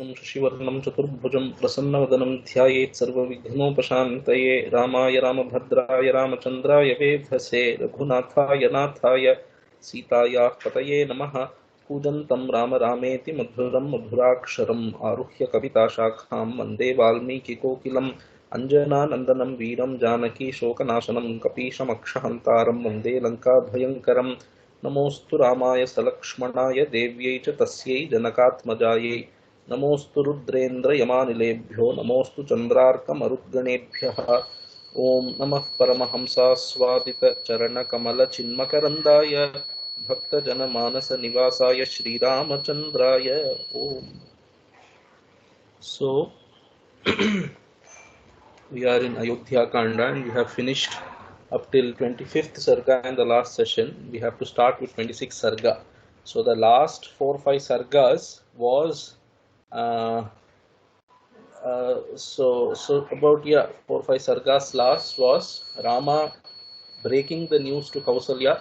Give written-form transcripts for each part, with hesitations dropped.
कृष्णं शशिवर्णं चतुर्भुजं प्रसन्नवदनं ध्यायेत् सर्वविघ्नोपशान्तये रामाय रामभद्राय रामचन्द्राय वेधसे रघुनाथाय नाथाय सीतायाः पतये नमः। कूजन्तं राम रामेति मधुरं मधुराक्षरम् आरुह्य कविताशाखां वन्दे वाल्मीकिकोकिलम् अञ्जनानन्दनं वीरं जानकी शोकनाशनं कपीशमक्षहन्तारं वन्दे लङ्काभयङ्करम्। नमोऽस्तु रामाय सलक्ष्मणाय देव्यै च तस्यै जनकात्मजायै नमोऽस्तु रुद्रेन्द्रयमानिलेभ्यो नमोऽस्तु चन्द्रार्कमरुद्गणेभ्यः। ॐ नमः परमहंसास्वादितचरणकमलचिन्मकरन्दाय भक्तजनमानसनिवासाय श्रीरामचन्द्राय ॐ। So we are in Ayodhyakaanda and we have finished up till 25th Sarga in the last session. We have to start with 26th Sarga. So the last 4 or 5 Sargas was so about 4 or 5 Sargas last was Rama breaking the news to Kausalya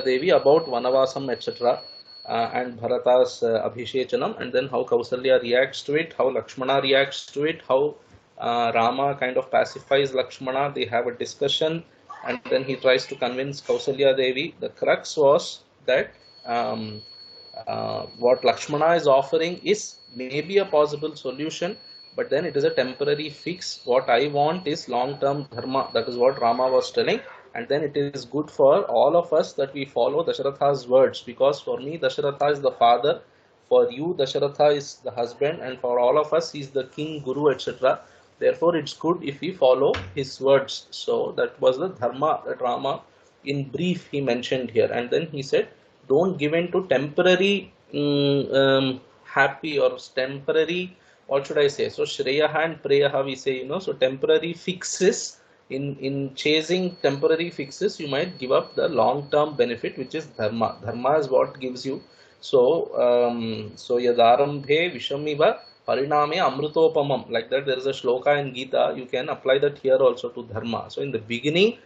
Devi about Vanavasam etc. And Bharata's Abhishechanam, and then how Kausalya reacts to it, how Lakshmana reacts to it, how Rama kind of pacifies Lakshmana. They have a discussion and then he tries to convince Kausalya Devi. The crux was that what Lakshmana is offering is maybe a possible solution, but then it is a temporary fix. What I want is long-term dharma. That is what Rama was telling. And then it is good for all of us that we follow Dasharatha's words, because for me Dasharatha is the father, for you Dasharatha is the husband, and for all of us he is the king, guru, etc. Therefore it's good if we follow his words. So that was the dharma that Rama in brief he mentioned here. And then he said, don't give in to temporary happy or temporary, what should I say, so Shreyaha and Preyaha we say, so temporary fixes. In chasing temporary fixes, you might give up the long-term benefit, which is dharma. Dharma is what gives you. So yadarambhe vishamiva pariname amrutopamam. Like that, there is a shloka in Gita. You can apply that here also to dharma. So in the beginning,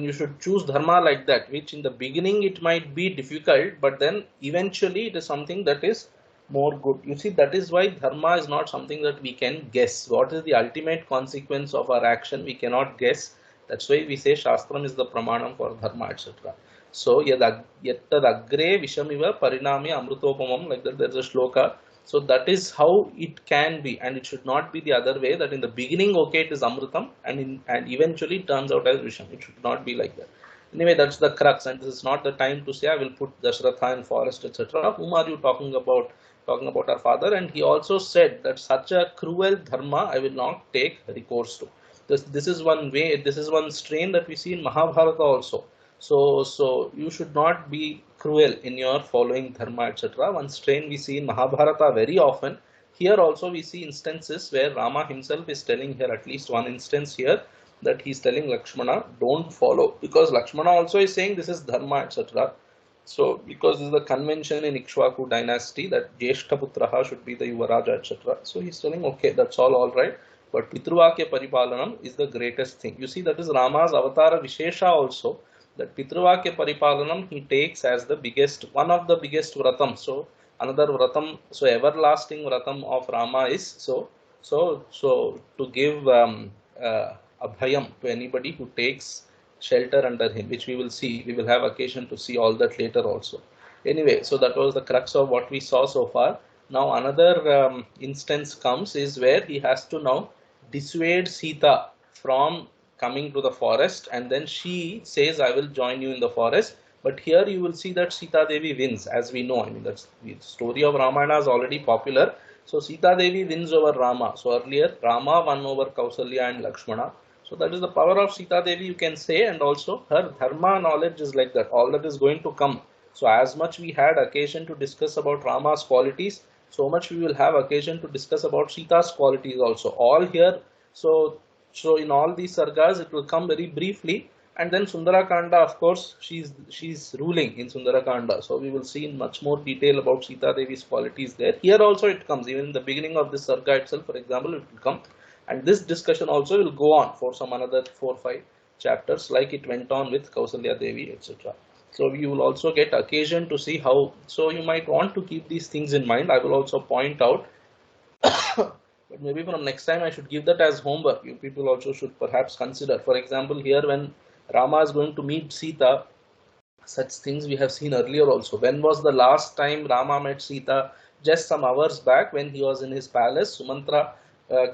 you should choose dharma like that, which in the beginning it might be difficult, but then eventually it is something that is more good. You see, that is why dharma is not something that we can guess. What is the ultimate consequence of our action? We cannot guess. That's why we say Shastram is the pramanam for dharma, etc. So, yattad agre vishamiva pariname amrutopamam, like that there is a shloka. So that is how it can be, and it should not be the other way, that in the beginning, okay, it is amrutam, and eventually it turns out as visham. It should not be like that. Anyway, that's the crux, and this is not the time to say I will put Dasharatha in forest, etc. Whom are you talking about? Talking about our father. And he also said that such a cruel dharma I will not take recourse to. This is one way, this is one strain that we see in Mahabharata also. So you should not be cruel in your following dharma, etc. One strain we see in Mahabharata very often. Here also we see instances where Rama himself is telling here, at least one instance here, that he is telling Lakshmana, don't follow, because Lakshmana also is saying this is dharma, etc. So, because this is the convention in Ikshvaku dynasty that Jeshtaputraha should be the Yuvaraja, etc. So, he's telling, okay, that's all right. But Pitruvakya Paripalanam is the greatest thing. You see, that is Rama's Avatara Vishesha also. That Pitruvakya Paripalanam he takes as the biggest, one of the biggest vratam. So, another vratam, so everlasting vratam of Rama is, so to give abhayam to anybody who takes shelter under him, which we will see. We will have occasion to see all that later also. Anyway, so that was the crux of what we saw so far. Now another instance comes is where he has to now dissuade Sita from coming to the forest, and then she says, I will join you in the forest. But here you will see that Sita Devi wins, as we know. I mean, that's the story of Ramayana is already popular. So Sita Devi wins over Rama. So earlier Rama won over Kausalya and Lakshmana. So that is the power of Sita Devi, you can say, and also her dharma knowledge is like that. All that is going to come. So as much we had occasion to discuss about Rama's qualities, so much we will have occasion to discuss about Sita's qualities also. All here, so in all these sargas, it will come very briefly. And then Sundarakanda, of course, she's ruling in Sundarakanda. So we will see in much more detail about Sita Devi's qualities there. Here also it comes, even in the beginning of this sarga itself, for example, it will come. And this discussion also will go on for some another 4 or 5 chapters, like it went on with Kausalya Devi, etc. So you will also get occasion to see how, so you might want to keep these things in mind. I will also point out, but maybe from next time I should give that as homework. You people also should perhaps consider. For example, here when Rama is going to meet Sita, such things we have seen earlier also. When was the last time Rama met Sita? Just some hours back when he was in his palace. Sumantra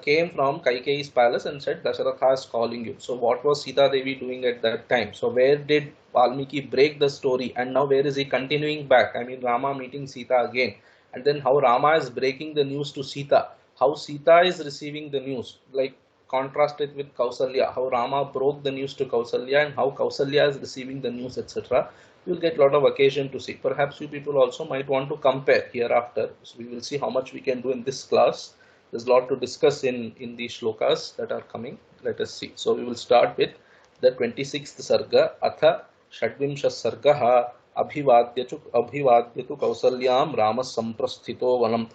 came from Kaikeyi's palace and said, Dasharatha is calling you. So what was Sita Devi doing at that time? So where did Valmiki break the story? And now where is he continuing back? I mean, Rama meeting Sita again. And then how Rama is breaking the news to Sita. How Sita is receiving the news. Like contrast it with Kausalya, how Rama broke the news to Kausalya and how Kausalya is receiving the news, etc. You will get a lot of occasion to see. Perhaps you people also might want to compare hereafter. So we will see how much we can do in this class. There's a lot to discuss in these shlokas that are coming. Let us see. So we will start with the 26th Sarga. Atha Shadvimsha Sargaha Abhivadyatu Kausalyam Rama Samprasthito Vanam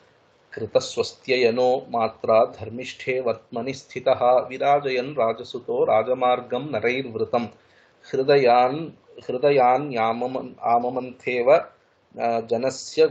कृतस्वस्त्ययनो मात्रा धर्मिष्ठे वर्त्मनि स्थितः विराजयन् राजसुतो राजमार्गं नरैर्वृतं हृदयान्याममन्थेव जनस्य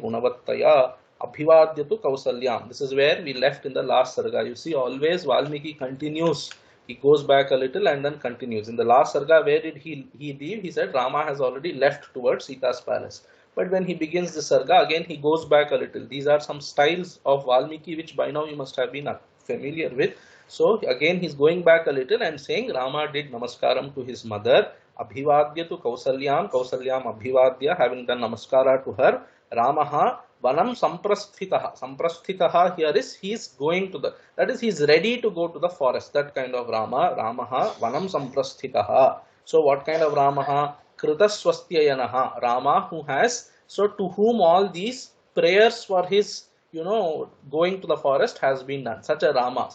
गुणवत्तया अभिवाद्यतु कौसल्याम. This is where we left in the last sarga. You see, always Valmiki continues. He goes back a little and then continues. In the last sarga, where did he leave? He said Rama has already left towards Sita's palace. But when he begins the sarga, again he goes back a little. These are some styles of Valmiki which by now you must have been familiar with. So again he's going back a little and saying Rama did namaskaram to his mother. Abhivadya to Kausalyam Abhivadya, having done namaskara to her. Ramaha Vanam Samprasthitaha. Samprasthitaha here is he is going to the, that is he is ready to go to the forest. That kind of Rama. Ramaha Vanam Samprasthitaha. So what kind of Ramaha? Kritaswasthayanaha, Rama who has, so to whom all these prayers for his, going to the forest has been done. Such a Rama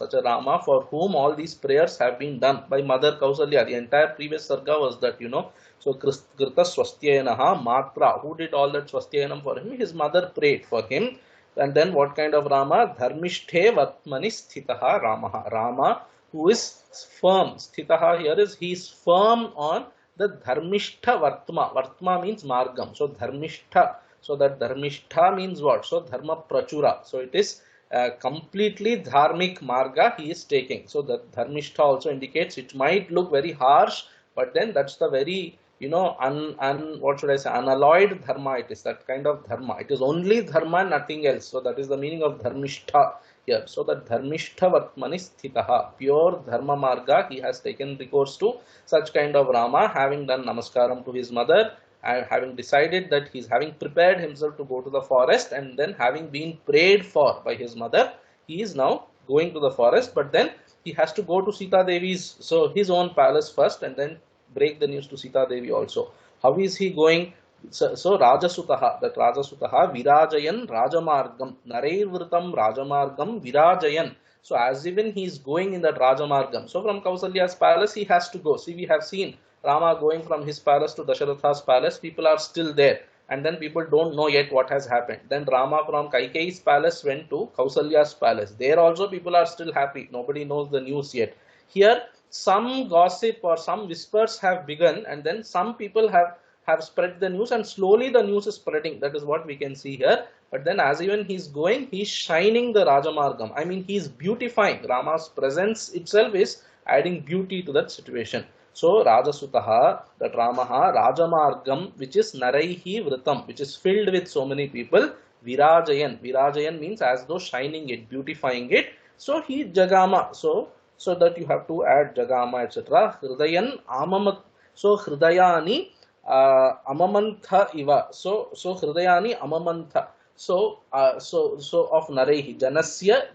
for whom all these prayers have been done by Mother Kausalya. The entire previous sarga was that, so Kritaswasthayanaha Matra, who did all that swasthayanam for him? His mother prayed for him. And then what kind of Rama? Dharmishthe vatmani sthitaha Ramaha, Rama who is firm. Sthitaha here is he is firm on the dharmishtha vartma. Vartma means margam. So dharmishtha. So that dharmishtha means what? So dharma prachura. So it is completely dharmic marga he is taking. So that dharmishtha also indicates it might look very harsh, but then that's the very, what should I say, unalloyed dharma it is. That kind of dharma. It is only dharma, nothing else. So that is the meaning of dharmishtha here. So that dharmishtha vartmani sthitaha, pure dharma marga he has taken recourse to. Such kind of Rama, having done namaskaram to his mother and having decided that he is having prepared himself to go to the forest, and then having been prayed for by his mother, he is now going to the forest, but then he has to go to Sita Devi's, so his own palace first, and then break the news to Sita Devi also. How is he going? So Rajasutaha, that Rajasutaha Virajayan Rajamargam, Narairvritam Rajamargam Virajayan. So as even he is going in that Rajamargam. So from Kausalya's palace he has to go. See, we have seen Rama going from his palace to Dasharatha's palace. People are still there. And then people don't know yet what has happened. Then Rama from Kaikeyi's palace went to Kausalya's palace. There also people are still happy. Nobody knows the news yet. Here some gossip or some whispers have begun, and then some people have spread the news, and slowly the news is spreading. That is what we can see here. But then as even he's going, he's shining the Rajamargam. I mean, he's beautifying. Rama's presence itself is adding beauty to that situation. So Rajasutaha, that Ramaha, Rajamargam, which is Naraihi Vritam, which is filled with so many people. Virajayan. Virajayan means as though shining it, beautifying it. So he Jagama. So that you have to add Jagama, etc. Hridayan Amamat. So Hridayani Amamantha iva. So Hridayani Amamantha. So of Narehi Janasya.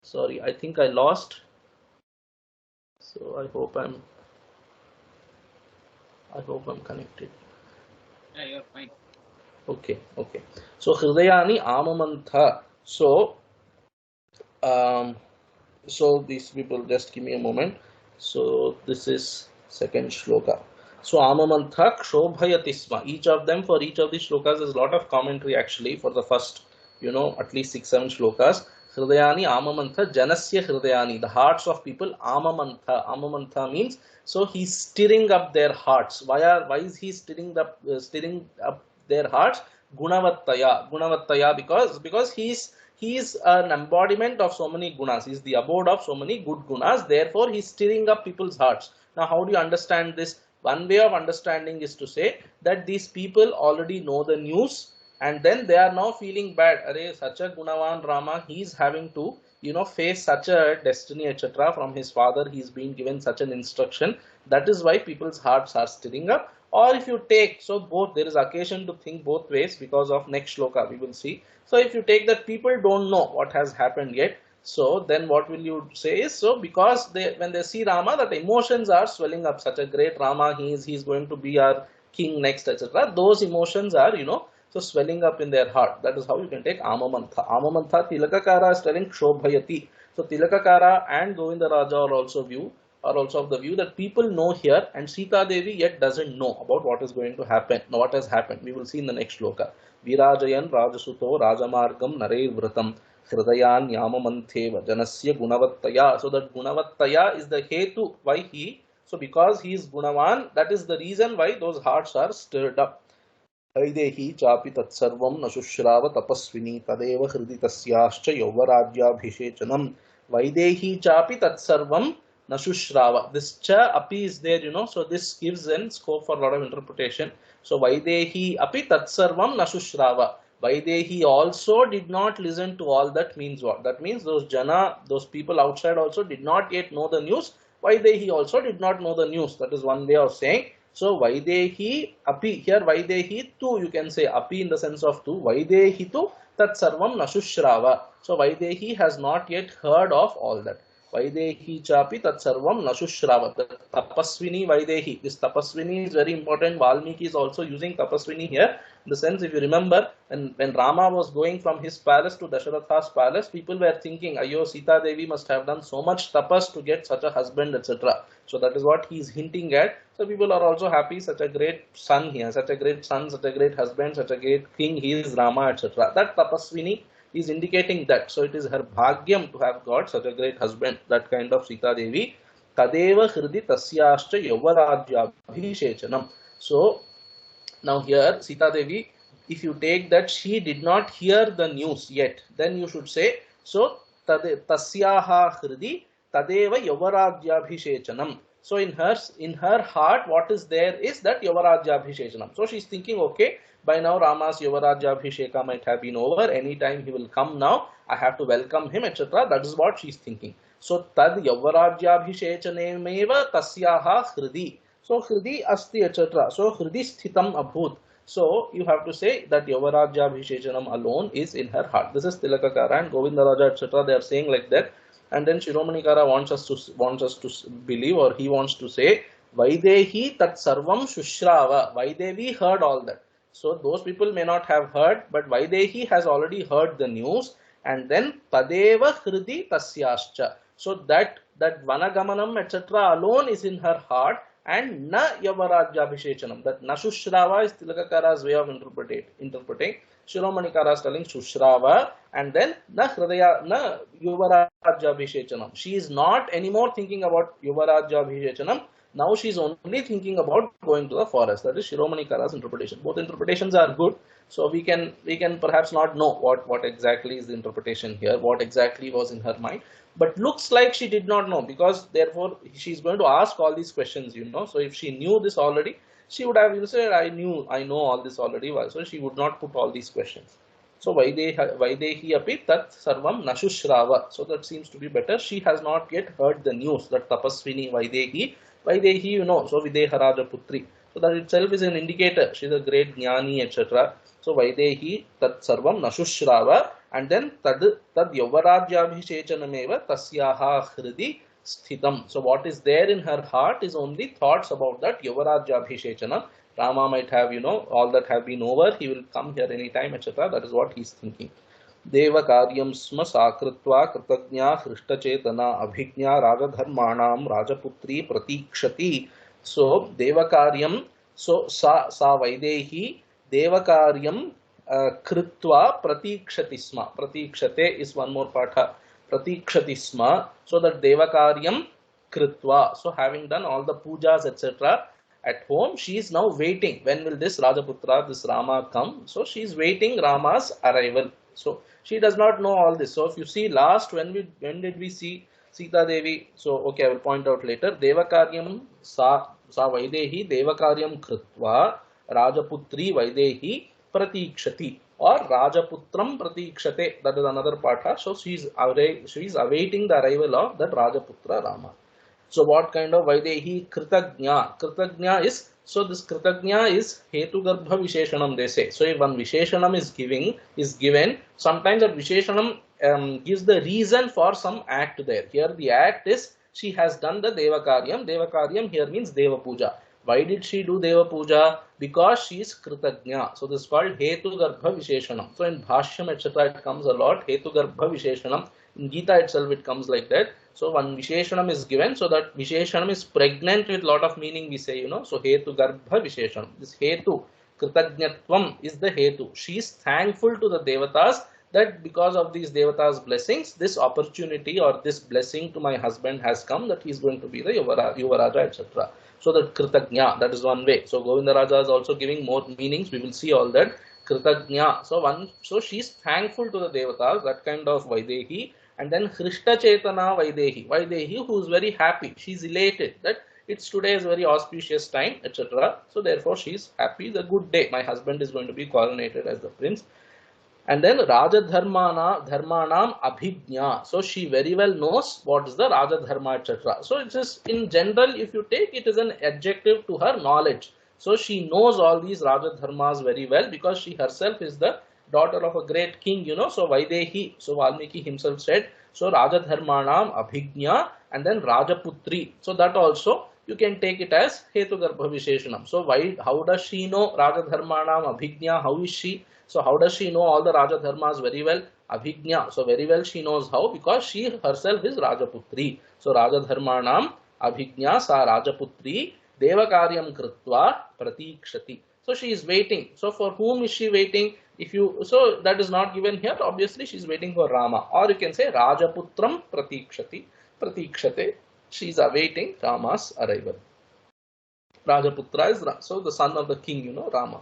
Sorry, I think I lost. So I hope I'm connected. Yeah, you're fine. Okay. So Hridayani Amamantha. So these people, just give me a moment. So this is second shloka. So Amamantha Kshobhayatisma. Each of them, for each of these shlokas, there's a lot of commentary actually for the first, at least 6-7 shlokas. Hridayani Amamantha Janasya Hridayani. The hearts of people Amamantha. Amamantha means so he's stirring up their hearts. Why is he stirring up their hearts? Gunavattaya because he's an embodiment of so many gunas. He's the abode of so many good gunas. Therefore, he's stirring up people's hearts. Now, how do you understand this? One way of understanding is to say that these people already know the news and then they are now feeling bad. Arey, such a Gunavan Rama, he's having to, face such a destiny, etc. from his father. He's been given such an instruction. That is why people's hearts are stirring up. Or if you take, so both, there is occasion to think both ways because of next shloka, we will see. So if you take that people don't know what has happened yet, so then what will you say is, so because when they see Rama, that emotions are swelling up, such a great Rama, he's going to be our king next, etc. Those emotions are, so swelling up in their heart. That is how you can take Amamantha. Amamantha, Tilakakara is telling Shobhayati. So Tilakakara and Govinda Raja are also of the view that people know here and Sita Devi yet doesn't know about what is going to happen. Now what has happened? We will see in the next shloka. Virajayan Rajasuto Rajamargam Nareir Vratam Hridayan Yamamantheva Janasya Gunavattaya. So that Gunavattaya is the hetu why so because he is Gunavan, that is the reason why those hearts are stirred up. Vaidehi chapi tatsarvam nashushrava tapasvini tadeva hridi tasyascha yauvarajyabhishechanam. Vaidehi chapi tatsarvam nashushrava. This cha api is there, so this gives then scope for a lot of interpretation. So Vaidehi api tatsarvam nashushrava. Vaidehi also did not listen to all that. Means what? That means those people outside also did not yet know the news. Vaidehi also did not know the news. That is one way of saying. So Vaidehi api, here Vaidehi tu, you can say api in the sense of tu. Vaidehi tu tat sarvam nashushrava. So Vaidehi has not yet heard of all that. Vaidehi chapi tat sarvam nashushrava. The tapasvini Vaidehi. This tapasvini is very important. Valmiki is also using tapasvini here. In the sense, if you remember, when Rama was going from his palace to Dasharatha's palace, people were thinking, Ayo, Sita Devi must have done so much tapas to get such a husband, etc. So that is what he is hinting at. So people are also happy, such a great son here, such a great son, such a great husband, such a great king, he is Rama, etc. That tapasvini is indicating that. So it is her bhagyam to have got such a great husband, that kind of Sita Devi. Tadeva hridi tasyascha yavarajyabhishechanam. So now here Sita Devi, if you take that she did not hear the news yet, then you should say, so tasyaha hridi tadeva yavarajyabhishechanam. So in her heart, what is there is that yavarajyabhishechanam. So she is thinking, okay, by now Rama's yavarajyabhisheka might have been over. Anytime he will come now, I have to welcome him, etc. That is what she is thinking. So tad yavarajyabhishechanemeva tasyaha hridi. So hridi asti, etc. So hridi sthitam abhut. So you have to say that yavarajyabhishechanam alone is in her heart. This is Tilakakara and Govinda Raja, etc. They are saying like that. And then Shiromanikara wants us to believe, or he wants to say, Vaidehi tat sarvam shushrava. Vaidevi heard all that. So those people may not have heard, but Vaidehi has already heard the news. And then Tadeva hridi tasyascha. So that Vanagamanam, etc. alone is in her heart, and na yavarajyabhishechanam. That nashushrava is Tilakakara's way of interpreting. Shiromanikara is telling Shushrava, and then na Yuvarajyabhishechanam. She is not anymore thinking about Yuvarajyabhishechanam. Now she is only thinking about going to the forest. That is Shiromanikara's interpretation. Both interpretations are good. So we can perhaps not know what exactly is the interpretation here, what exactly was in her mind. But looks like she did not know, because therefore she is going to ask all these questions, So if she knew this already, she would have said, I know all this already, so she would not put all these questions. So Vaidehi api tat sarvam nashushrava. So that seems to be better. She has not yet heard the news that tapasvini Vaidehi, so Videharaja Putri. So that itself is an indicator. She is a great jnani, etc. So Vaidehi tat sarvam nashushrava, and then tad yavarajyabhishechanameva tasyaha hridi sthitam. So what is there in her heart is only thoughts about that yavarajyabhishechanam. Rama might have, all that have been over. He will come here anytime, etc. That is what he is thinking. Deva karyam sma sakritva kritagnya hrishta-chetana abhignya ragadharmanam rajaputri pratikshati. So Deva karyam, so sa Vaidehi Deva karyam Kritva pratikshati sma. Pratikshate is one more patha. Pratikshati sma. So that Devakaryam Kritva. So having done all the pujas, etc. at home, she is now waiting. When will this Rajaputra, this Rama come? So she is waiting Rama's arrival. So she does not know all this. So if you see last, when did we see Sita Devi? So okay, I will point out later. Devakaryam sa Vaidehi Devakaryam Kritva Rajaputri Vaidehi Pratikshati or Rajaputram Pratikshate. That is another patha. So she is awaiting the arrival of that Rajaputra Rama. So what kind of Vaidehi Kritagnya? Kritagnya is, so this Kritagnya is Hetu Garbha Visheshanam, they say. So if one Visheshanam is given, sometimes that Visheshanam gives the reason for some act there. Here the act is she has done the Devakaryam. Devakaryam here means Deva Puja. Why did she do Deva Puja? Because she is Kritagnya. So this is called Hetu Garbha Visheshanam. So in Bhashyam etc. it comes a lot. Hetu Garbha Visheshanam. In Gita itself it comes like that. So one Visheshanam is given. So that Visheshanam is pregnant with lot of meaning, we say, So Hetu Garbha Visheshanam. This Hetu, Kritagnyatvam is the Hetu. She is thankful to the Devatas that because of these Devatas' blessings, this opportunity or this blessing to my husband has come, that he is going to be the Yuvaraja, etc. So that Kritagnya, that is one way. So Govinda Raja is also giving more meanings. We will see all that. Kritagnya. So she is thankful to the Devatas, that kind of Vaidehi. And then Hrishta Chetana Vaidehi. Vaidehi who is very happy. She is elated that it's today is very auspicious time, etc. So therefore she is happy. It's a good day. My husband is going to be coronated as the prince. And then Raja Dharmanam Abhijna. So she very well knows what is the Raja Dharma, etc. So it is in general, if you take it is an adjective to her knowledge. So she knows all these Raja Dharmas very well because she herself is the daughter of a great king, So Vaidehi. So Valmiki himself said, so Raja Dharmanam Abhijna and then Rajaputri. So that also you can take it as Hetu Garbha Visheshanam. So how does she know Raja Dharmanam Abhijna? How is she? So how does she know all the Raja Dharmas very well? Abhijna. So very well she knows how, because she herself is Rajaputri. So Raja Dharmanam Abhijna sa Rajaputri Devakaryam Kritva Pratikshati. So she is waiting. So for whom is she waiting? So that is not given here. Obviously she is waiting for Rama. Or you can say Rajaputram Pratikshati. Pratikshate. She is awaiting Rama's arrival. Rajaputra is so the son of the king, Rama.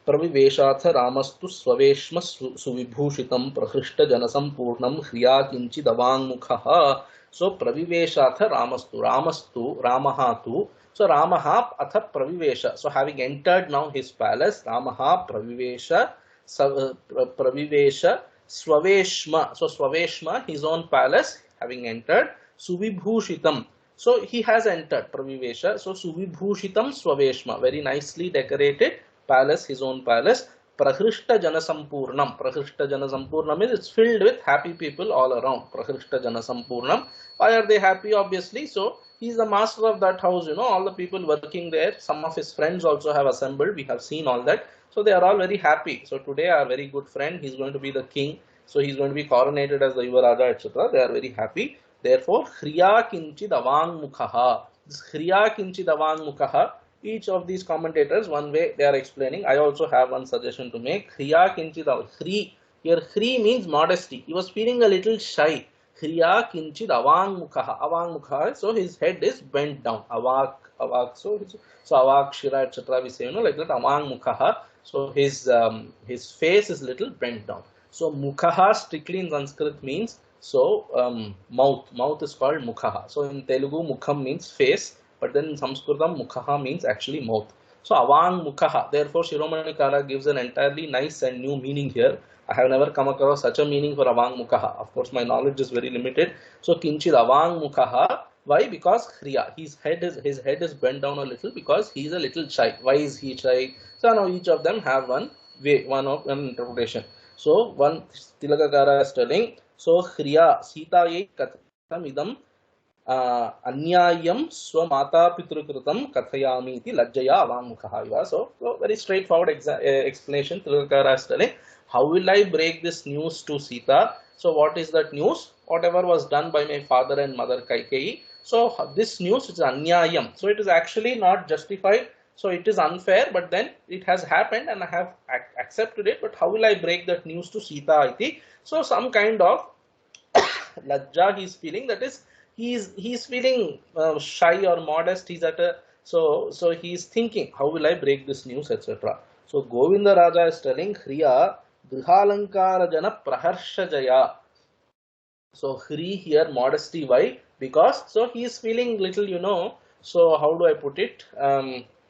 Praviveshatha Ramastu Swaveshma Suvibhushitam Prahishta Janasampurnam Hriya Kinchidavangmukhaha. So Praviveshatha Ramastu Ramahatu. So Ramaha Atha Pravivesha. So having entered now his palace, Ramaha Pravivesha Swaveshma. So Swaveshma, his own palace, having entered. Suvibhushitam. So he has entered Pravivesha. So Suvibhushitam Swaveshma. Very nicely decorated palace, his own palace. Prahrishta Janasampurnam. Prahrishta Janasampurnam is it's filled with happy people all around. Prahrishta Janasampurnam. Why are they happy? Obviously. So he is the master of that house, all the people working there. Some of his friends also have assembled. We have seen all that. So they are all very happy. So today our very good friend, he is going to be the king. So he is going to be coronated as the Yuvaraja, etc. They are very happy. Therefore, Hriya Kinchid Avangmukhaha. This Hriya Kinchid Avangmukhaha. Each of these commentators, one way they are explaining. I also have one suggestion to make. Hriya Kinchid Hri. Here Hri means modesty. He was feeling a little shy. Hriya Kinchid Avangmukhaha. Avangmukhaha. So his head is bent down. Avak. So Avak, Shira, etc. We say, like that. Avangmukhaha. So his face is little bent down. So Mukhaha strictly in Sanskrit means mouth. Mouth is called Mukhaha. So in Telugu, Mukham means face. But then in Sanskritam, Mukhaha means actually mouth. So Avang Mukhaha. Therefore, Shiromani Kara gives an entirely nice and new meaning here. I have never come across such a meaning for Avang Mukhaha. Of course, my knowledge is very limited. So Kinchid Avang Mukhaha. Why? Because Hriya. His head is bent down a little because he is a little shy. Why is he shy? So now each of them have one interpretation. So one Tilakakara is telling. So Hriya Sita Ye Katham Idam Anyayam Swamata Pitrukrutam Kathayami iti Lajjaya Avangmukhaha. So very straightforward explanation. Tilakakara is telling, how will I break this news to Sita? So what is that news? Whatever was done by my father and mother Kaikeyi. So this news is Anyayam. So it is actually not justified. So it is unfair, but then it has happened and I have accepted it. But how will I break that news to Sita iti? So some kind of lajja he is feeling, that is he is feeling shy or modest. He's at a so he is thinking, how will I break this news, etc. So Govinda Raja is telling Hriya Grihalankara Jana Praharsha Jaya. So Hri here modesty, why? Because so he is feeling little, so how do I put it?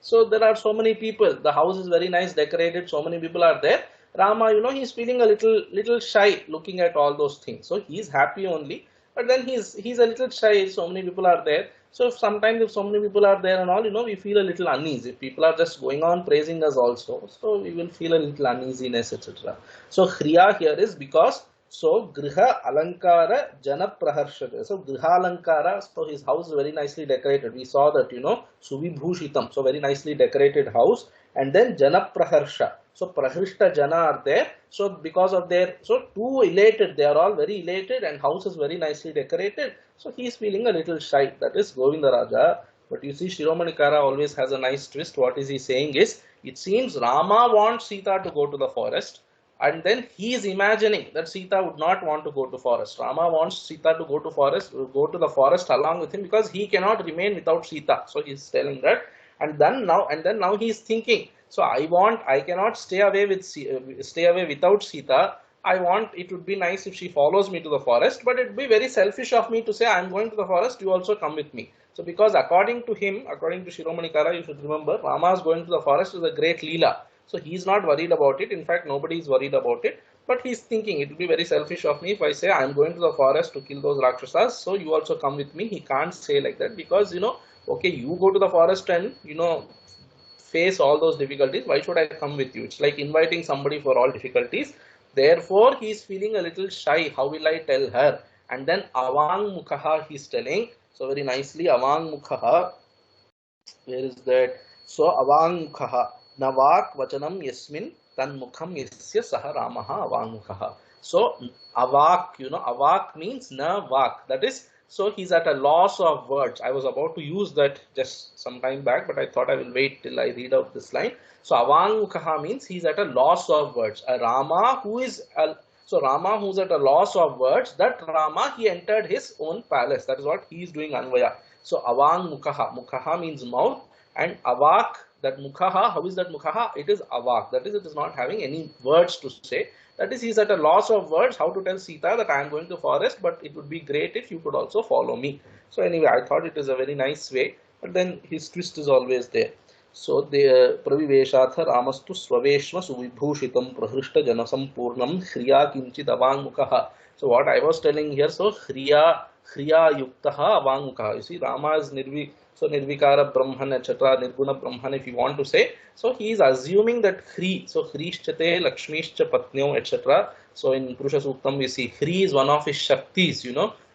So there are so many people, the house is very nice decorated, so many people are there. Rama, he's feeling a little shy looking at all those things. So he's happy only, but then he's a little shy, so many people are there. So sometimes if so many people are there and all, we feel a little uneasy. If people are just going on praising us also, so we will feel a little uneasiness, etc. So Hriya here is because so Griha Alankara Jana Praharshaka. So Griha Alankara, so his house is very nicely decorated. We saw that, Suvibhushitam, so very nicely decorated house. And then Jana Praharsha. So Prahrishta Jana are there. So because of their, so too elated, they are all very elated and house is very nicely decorated. So he is feeling a little shy. That is Govinda Raja. But you see, Shiromani Kara always has a nice twist. What is he saying is, it seems Rama wants Sita to go to the forest. And then he is imagining that Sita would not want to go to forest. Rama wants Sita to go to the forest along with him, because he cannot remain without Sita. So he is telling that, and then now he is thinking. So I cannot stay away without Sita. I want, it would be nice if she follows me to the forest, but it would be very selfish of me to say I am going to the forest, you also come with me. So because according to Shiromani Kara, you should remember, Rama is going to the forest is a great Leela. So he is not worried about it. In fact, nobody is worried about it. But he is thinking, it will be very selfish of me if I say I am going to the forest to kill those Rakshasas, so you also come with me. He can't say like that, because okay, you go to the forest and face all those difficulties. Why should I come with you? It's like inviting somebody for all difficulties. Therefore, he is feeling a little shy. How will I tell her? And then Avang Mukhaha he is telling. So very nicely, Avang Mukhaha. Where is that? So Avang Mukhaha. Navak vachanam yasmin tan mukham yasya saha ramaha avangmukhaha. So avak, avak means na vak. That is, so he's at a loss of words. I was about to use that just some time back, but I thought I will wait till I read out this line. So avangmukhaha means he's at a loss of words. Rama who's at a loss of words, that Rama, he entered his own palace. That is what he is doing Anvaya. So avangmukhaha. Mukhaha means mouth, and avak, that mukhaha, how is that mukhaha? It is avak. That is, it is not having any words to say. That is, he is at a loss of words, how to tell Sita that I am going to forest, but it would be great if you could also follow me. So anyway, I thought it is a very nice way, but then his twist is always there. So the praviveshatha ramastu swaveshma suvibhushitam prahrishta janasampurnam hriya kinchid avangmukhaha. So what I was telling here, so hriya yuktaha avangmukhaha. You see, Rama is Nirvikara Brahman, etc., Nirguna Brahman, if you want to say. So he is assuming that Hri, so Hrishchate, Lakshmishcha Patnyo, etc. So in Purusha Suktam we see Hri is one of his Shaktis,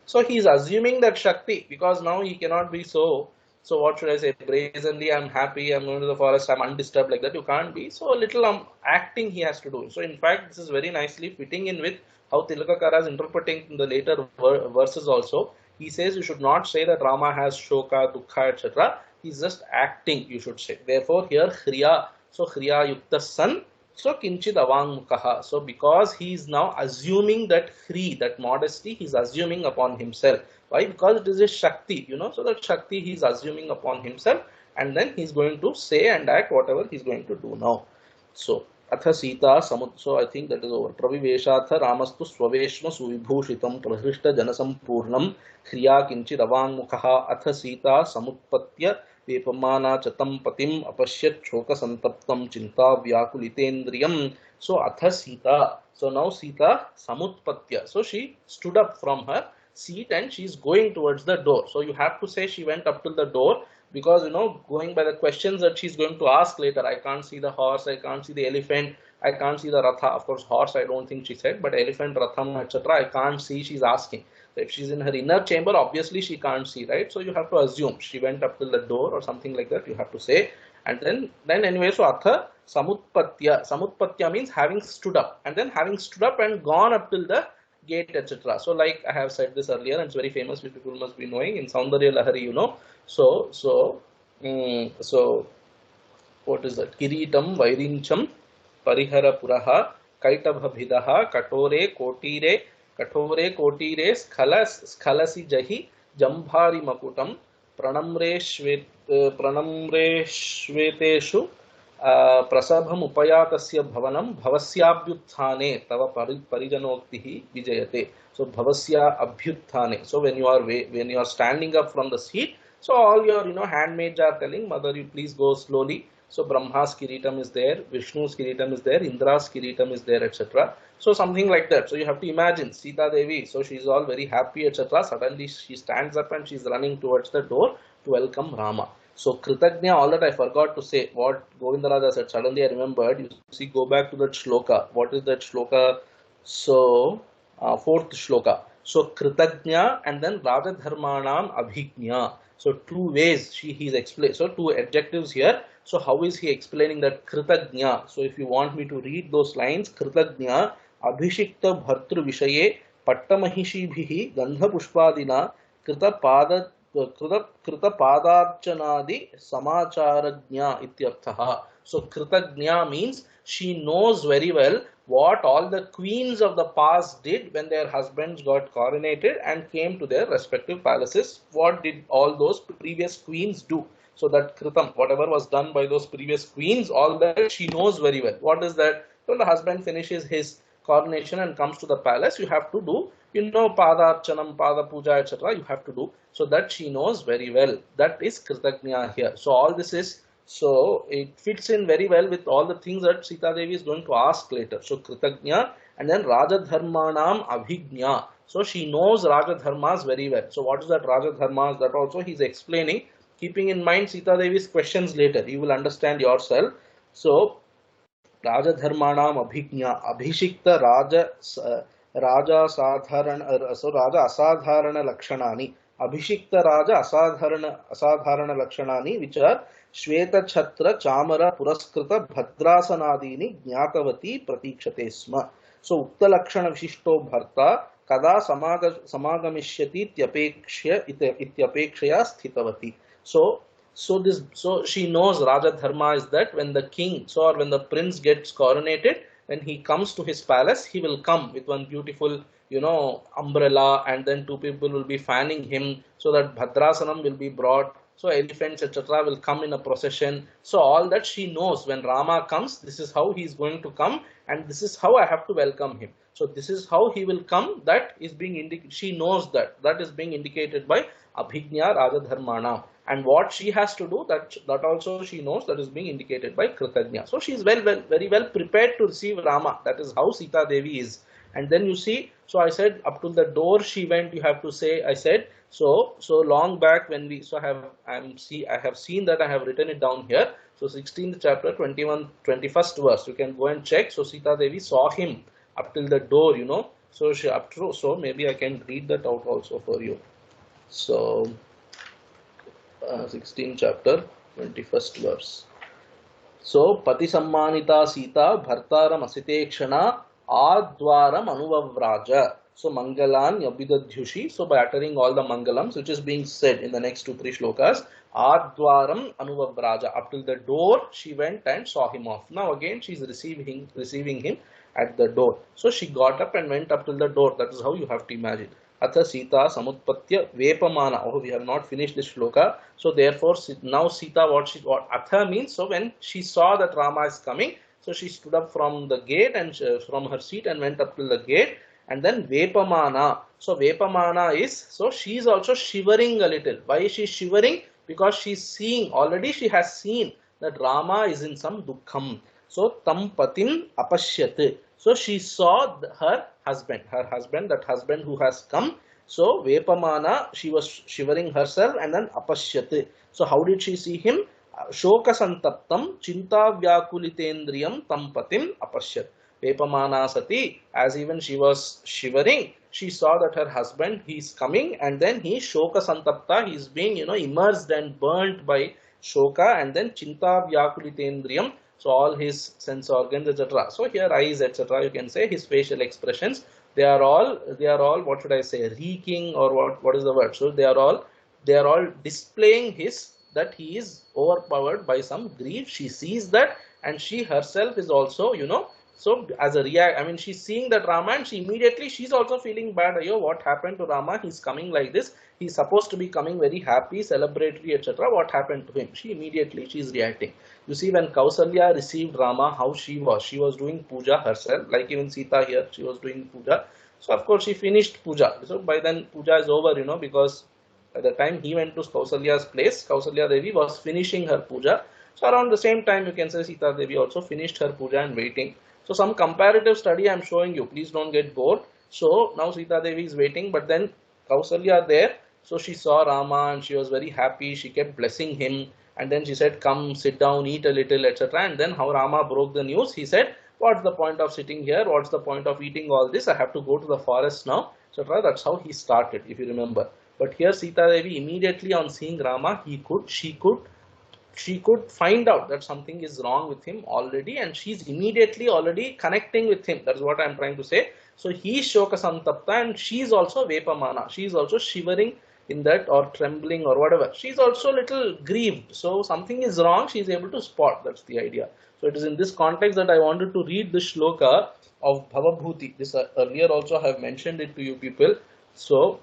So he is assuming that Shakti, because now he cannot be so what should I say, brazenly, I'm happy, I'm going to the forest, I'm undisturbed, like that. You can't be. So a little acting he has to do. So in fact, this is very nicely fitting in with how Tilakakara is interpreting in the later verses also. He says you should not say that Rama has shoka, dukkha, etc. He's just acting, you should say. Therefore, here Hriya, so Hriya Yukta son, so Kinchid Avangmukhaha. So because he is now assuming that Hri, that modesty, he is assuming upon himself. Why? Because it is a Shakti, so that Shakti he is assuming upon himself, and then he is going to say and act whatever he is going to do now. So Atha Sita Samut, so I think that is over. Praviveshatha Ramastu Swaveshma Suvibhushitam Prahrishta Janasampurnam Kriya Kinchid Avangmukhaha Atha Sita Samutpatya Vepamana Chatam Patim Apashyat Choka Santaptam Chinta Vyakulitendriyam. So Atha Sita, so now Sita Samutpatya, so she stood up from her seat and she is going towards the door. So you have to say she went up to the door, because going by the questions that she's going to ask later, I can't see the horse, I can't see the elephant, I can't see the ratha. Of course, horse I don't think she said, but elephant, ratham, etc. I can't see, she's asking. So if she's in her inner chamber, obviously she can't see, right? So you have to assume she went up till the door or something like that, you have to say. And then anyway, so Atha Samutpatya. Samutpatya means having stood up, and then having stood up and gone up till the gate, etc. So like I have said this earlier, and it's very famous, which people must be knowing, in Saundarya Lahari, So what is that? Kiritam Vairincham Parihara Puraha Kaitabhabhidaha Katore Kotire Skhalasi Jahi Jambhari Makutam Pranamre Shveteshu Prasabham Upayatasya Bhavanam Bhavasyabhyuthane Tava Parijanoktihi Vijayate. So Bhavasya Abhyuthane. So when you are standing up from the seat, so all your handmaids are telling, Mother, you please go slowly. So Brahma's kiritam is there, Vishnu's kiritam is there, Indra's kiritam is there, etc. So something like that. So you have to imagine Sita Devi. So she's all very happy, etc. Suddenly she stands up and she's running towards the door to welcome Rama. So Kritagnya, all that I forgot to say, what Govindaraja said, suddenly I remembered. You see, go back to that shloka. What is that shloka? So, fourth shloka. So Kritagnya and then Rajadharmanam Abhignya. So two ways he's explained. So two adjectives here. So how is he explaining that Kritagnya? So if you want me to read those lines, Kritagnya Abhishikta Bhartru Vishaye Pattamahishibhihi Gandha Pushpadina Krita Padarchanadi Samacharagnya Ityarthaha. So Kritagnya means she knows very well what all the queens of the past did when their husbands got coronated and came to their respective palaces. What did all those previous queens do? So that Kritam, whatever was done by those previous queens, all that she knows very well. What is that? When the husband finishes his coronation and comes to the palace, you have to do, Padarchanam, Pada Puja, etc. You have to do. So that she knows very well. That is Kritagnya here. So all this is, so it fits in very well with all the things that Sita Devi is going to ask later. So Kritagnya and then Rajadharmanam Abhignya. So she knows Rajadharmas very well. So what is that Rajadharmas? That also he is explaining, keeping in mind Sita Devi's questions later. You will understand yourself. So Rajadharmanam Abhignya, Abhishikta Raja Asadharana Lakshanani, Abhishikta Raja Asadharana Lakshanani, which are Shweta Chhatra Chamara Puraskrita Bhadrasanadini Jnatavati Pratikshate Sma. So Ukta Lakshana Vishishto Bharta Kada Samagamishyati Ityapekshaya Sthitavati. So she knows Rajadharma is that when the king, or when the prince gets coronated, when he comes to his palace, he will come with one beautiful, umbrella, and then two people will be fanning him, so that Bhadrasanam will be brought. So elephants, etc. will come in a procession. So all that she knows, when Rama comes, this is how he is going to come, and this is how I have to welcome him. So this is how he will come. That is being indicated. She knows that is being indicated by Abhignya Rajadharmana. And what she has to do, that also she knows, that is being indicated by Kritagnya. So she is very well prepared to receive Rama. That is how Sita Devi is. And then you see, so I said up to the door she went, you have to say, I said, so long back when we, so I have seen that, I have written it down here. So 16th chapter, 21st verse, you can go and check. So Sita Devi saw him up till the door, So so maybe I can read that out also for you. So 16th chapter, 21st verse. So Pati Sammanita Sita Bhartaram Asitekshana Adwaram Anuvavraja. So Mangalan Yabidadhyushi. So by uttering all the Mangalams, which is being said in the next 2-3 shlokas, Adwaram Anuvavraja. Up till the door she went and saw him off. Now again she is receiving him at the door. So she got up and went up till the door. That is how you have to imagine. Atha Sita Samutpatya Vepamana. Oh, we have not finished this shloka. So therefore now Sita, what Atha means, so when she saw that Rama is coming, so she stood up from the gate and from her seat and went up to the gate. And then Vepamana. So Vepamana is, so she is also shivering a little. Why is she shivering? Because she is seeing, already she has seen that Rama is in some dukkham. So Tam Patim Apashyat. So she saw her husband, that husband who has come. So Vepamana, she was shivering herself, and then Apashyat. So how did she see him? Shoka Santaptam Chinta Vyakulitendriyam Tam Patim Apashyat. Vepamana Sati, as even she was shivering, she saw that her husband, he is coming, and then he Shoka Santapta, he is being, immersed and burnt by Shoka, and then Chinta Vyakulitendriyam. So all his sense organs, etc. So here eyes, etc. You can say his facial expressions. They are all. What should I say? Reeking, or what is the word? So they are all displaying his that he is overpowered by some grief. She sees that, and she herself is also, so as a react, I mean, she's seeing that Rama, and she's also feeling bad. Ayo, what happened to Rama? He's coming like this. He's supposed to be coming very happy, celebratory, etc. What happened to him? She's reacting. You see, when Kausalya received Rama, how she was. She was doing puja herself, like even Sita here, she was doing puja. So of course she finished puja. So by then puja is over, because at the time he went to Kausalya's place, Kausalya Devi was finishing her puja. So around the same time, you can say Sita Devi also finished her puja and waiting. So some comparative study I am showing you. Please don't get bored. So now Sita Devi is waiting, but then Kausalya there. So she saw Rama and she was very happy. She kept blessing him, and then she said, "Come, sit down, eat a little, etc." And then how Rama broke the news? He said, "What's the point of sitting here? What's the point of eating all this? I have to go to the forest now," etc. That's how he started, if you remember. But here Sita Devi immediately on seeing Rama, she could find out that something is wrong with him already, and she's immediately already connecting with him. That's what I'm trying to say. So he's Shoka Santapta, and she's also Vepamana. She's also shivering in that, or trembling, or whatever. She's also a little grieved. So something is wrong. She's able to spot. That's the idea. So it is in this context that I wanted to read this shloka of Bhavabhuti. This earlier also I have mentioned it to you people. So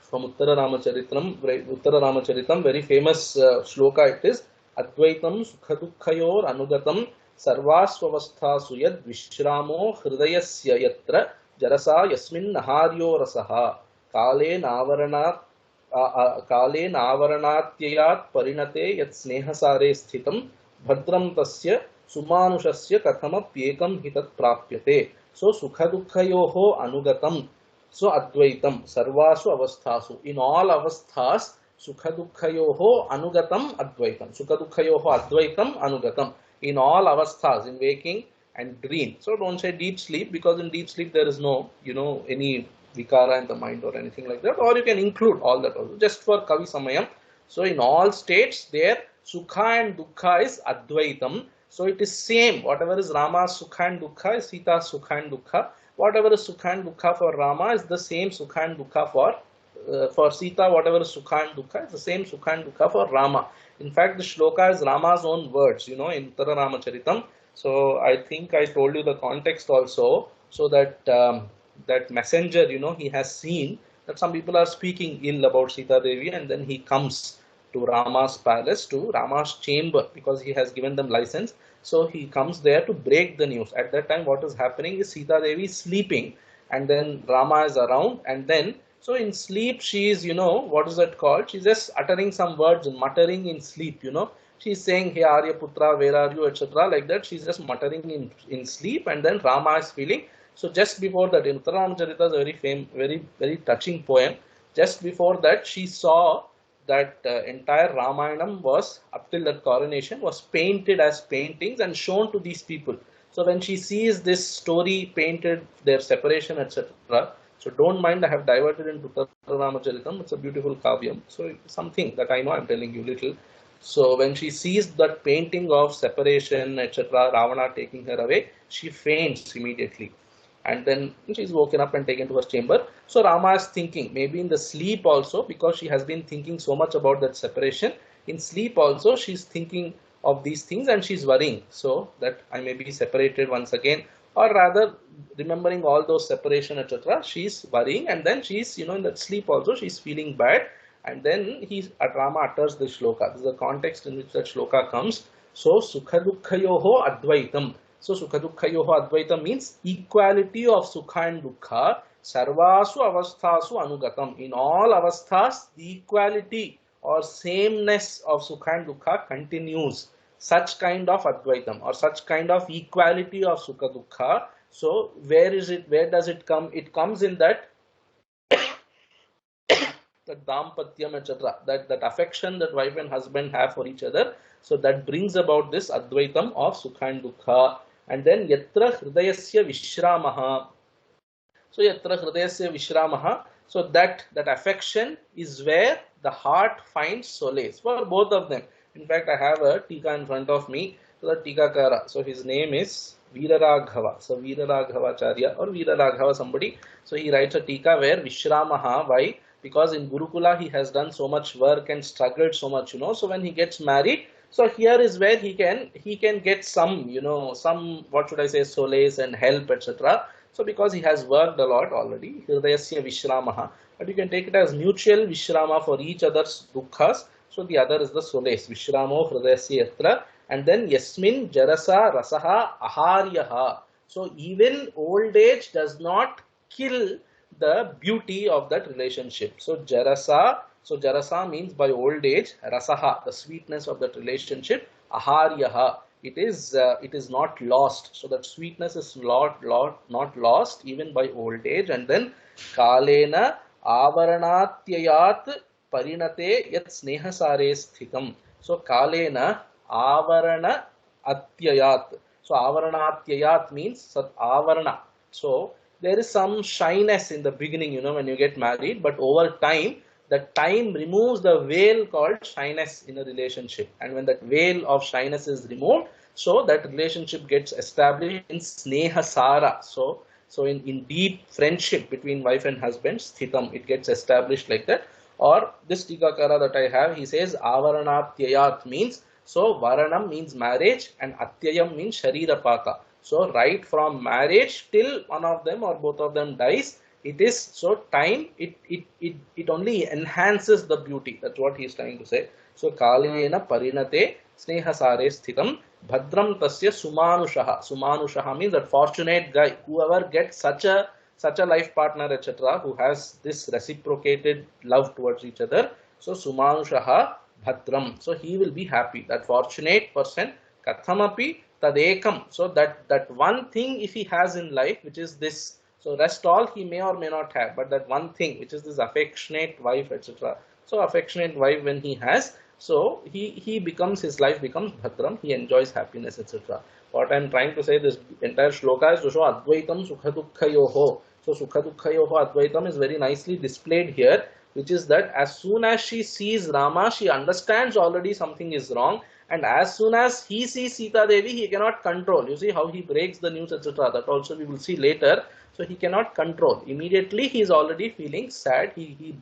from Uttara Ramacharitam, very famous shloka it is. Advaitam sukhadukhayor anugatam sarvasvavasthasu yad vishramo hridayasya yatra jarasa yasmin naharyo rasaha kale navaranatiyat parinate yat snehasare sthitam bhadram tasya sumanushasya kathamapyekam hitat prapyate. So sukhadukhayoho anugatam. So Advaitam, Sarvasu Avasthasu. In all avasthas, Sukhadukhayoho Anugatam Advaitam. Sukhadukhayoho Advaitam Anugatam. In all avasthas, in waking and dream. So don't say deep sleep, because in deep sleep there is no, any vikara in the mind or anything like that. Or you can include all that also, just for Kavi Samayam. So in all states there, Sukha and Dukkha is Advaitam. So it is same. Whatever is Rama's Sukha and Dukkha is Sita's Sukha and Dukkha. Whatever is Sukha and Dukkha for Rama is the same Sukha and Dukkha for Sita. Whatever is Sukha and Dukkha is the same Sukha and Dukkha for Rama. In fact, the shloka is Rama's own words, in Uttara Ramacharitam. So I think I told you the context also, so that that messenger, he has seen that some people are speaking ill about Sita Devi, and then he comes to Rama's palace, to Rama's chamber, because he has given them license. So he comes there to break the news. At that time, what is happening is Sita Devi is sleeping, and then Rama is around, and then, so in sleep, she is, what is that called? She's just uttering some words, muttering in sleep, She's saying, "Hey Aryaputra, where are you?" etc. Like that. She's just muttering in sleep, and then Rama is feeling. So just before that, in Uttara Ramacharita is a very, very touching poem. Just before that, she saw that entire Ramayanam was, up till that coronation, was painted as paintings and shown to these people. So when she sees this story painted, their separation, etc. So don't mind, I have diverted into Uttara Ramacharitam. It's a beautiful kavyam. So something that I know, I'm telling you little. So when she sees that painting of separation, etc., Ravana taking her away, she faints immediately. And then she's woken up and taken to her chamber. So Rama is thinking, maybe in the sleep also, because she has been thinking so much about that separation. In sleep also, she's thinking of these things and she's worrying. So that I may be separated once again, or rather remembering all those separation, etc. She's worrying, and then she's, in that sleep also, she's feeling bad. And then Rama utters this shloka. This is the context in which that shloka comes. So Sukhadukhayoho Advaitam. So Sukhadukhayoho Advaita means equality of Sukha and Dukkha. Sarvasu avasthasu anugatam. In all avasthas, the equality or sameness of Sukha and Dukkha continues. Such kind of Advaitam, or such kind of equality of Sukha Dukkha. So where is it? Where does it come? It comes in that that dampatyam, etc. That affection that wife and husband have for each other. So that brings about this Advaitam of Sukha and Dukkha. And then yatra hridayasya vishramaha. So yatra hridayasya vishramaha. So that affection is where the heart finds solace for both of them. In fact, I have a tika in front of me. So the tikakara. So his name is Veeraraghava. So Veeraraghavacharya or Veeraraghava somebody. So he writes a tika where vishramaha. Why? because in Gurukula he has done so much work and struggled so much, so when he gets married, so here is where he can get some, some, what should I say, solace and help, etc. So because he has worked a lot already, hridayasya vishramaha, but you can take it as mutual vishrama for each other's dukkhas. So the other is the solace, vishramo hridayasya yatra, and then yasmin jarasa rasaha aharyaha. So even old age does not kill the beauty of that relationship. So jarasa means by old age, rasaha, the sweetness of that relationship, aharyaha, it is not lost. So that sweetness is not lost even by old age. And then kalena avaranatyayat parinate yat snehasare sthitam. So kalena avarana atyayat. So avaranatyayat means avarana. So there is some shyness in the beginning, when you get married, but over time, the time removes the veil called shyness in a relationship. And when that veil of shyness is removed, so that relationship gets established in sneha sara. So in deep friendship between wife and husband, sthitam, it gets established like that. Or this tikakara that I have, he says avaranatyayat means, so varanam means marriage and atyayam means sharirapata. So right from marriage till one of them or both of them dies, it is, so time, it only enhances the beauty. That's what he is trying to say. So kalena parinate snehasare sthitam bhadram tasya sumanushaha. Sumanushaha means that fortunate guy, whoever gets such a life partner, etc., who has this reciprocated love towards each other. So sumanushaha bhadram. So he will be happy. That fortunate person, kathamapi tadekam. So that one thing if he has in life, which is this, so rest all he may or may not have, but that one thing, which is this affectionate wife, etc. So affectionate wife when he has, so he becomes, his life becomes bhadram, he enjoys happiness, etc. What I am trying to say, this entire shloka is to show advaitam sukha dukkhayoho. So sukha dukkhayoho advaitam is very nicely displayed here, which is that as soon as she sees Rama, she understands already something is wrong. And as soon as he sees Sita Devi, he cannot control. You see how he breaks the news, etc. That also we will see later. So he cannot control. Immediately he is already feeling sad. He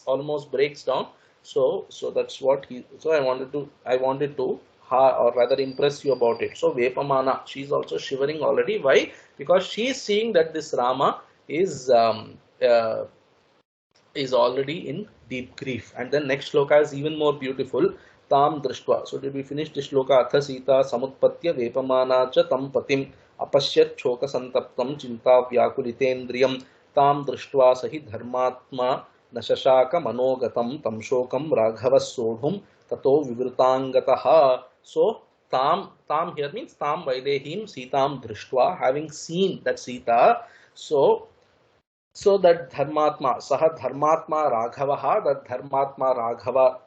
almost breaks down. So that's what he. So I wanted to, or rather impress you about it. So Vepamana, she is also shivering already. Why? Because she is seeing that this Rama is already in deep grief. And then next shloka is even more beautiful. Tam drishtva. So did we finish this shloka? Atha Sita samutpatya vepamana cha tam patim apashyat choka santaptam chinta vyakulitendriyam tam drishtva sahi dharmatma nashashaka manogatam tam shokam raghavas sodhum tato vivrutangataha. So tam here means tam vaidehim sitam drishtva, having seen that Sita. So that dharmatma, saha dharmatma raghavaha, that dharmatma raghava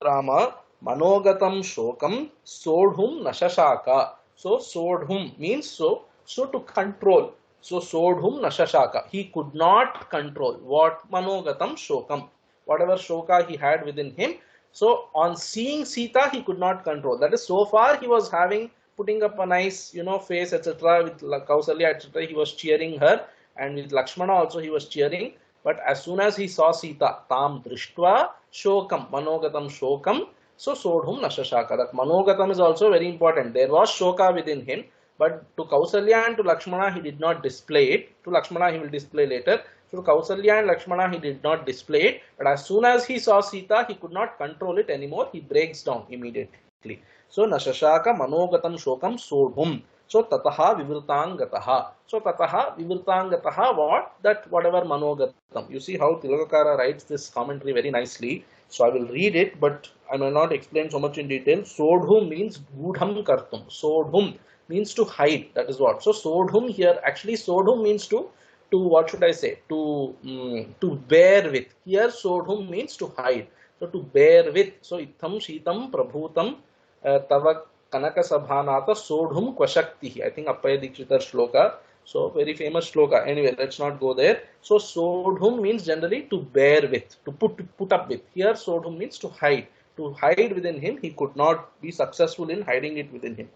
Rama manogatam shokam sodhum nashashaka. So sodhum means so to control. So sodhum nashashaka, he could not control what manogatam shokam, whatever shoka he had within him. So on seeing Sita, he could not control. That is, so far he was putting up a nice face, etc. With Kausalya, etc. He was cheering her, and with Lakshmana also he was cheering. But as soon as he saw Sita, tam drishtva shokam, manogatam shokam, so sodhum nashashaka. That manogatam is also very important. There was shoka within him, but to Kausalya and to Lakshmana he did not display it. To Lakshmana he will display later. So to Kausalya and Lakshmana he did not display it. But as soon as he saw Sita, he could not control it anymore. He breaks down immediately. So nashashaka manogatam shokam sodhum. So tataha vivrutangataha. So tataha vivrutangataha, what? That whatever manogatam. You see how Tilakakara writes this commentary very nicely. So I will read it, but I may not explain so much in detail. Sodhum means gudham kartum. Sodhum means to hide. That is what. So sodhum here, actually sodhum means to what should I say? To bear with. Here sodhum means to hide. So to bear with. So itham shitam prabhutam tava Kanaka Sabhanata Sodhum Kvashakti. I think Appaya Dikshita shloka. So very famous shloka. Anyway, let's not go there. So Sodhum means generally to bear with, to put up with. Here Sodhum means to hide. To hide within him. He could not be successful in hiding it within him.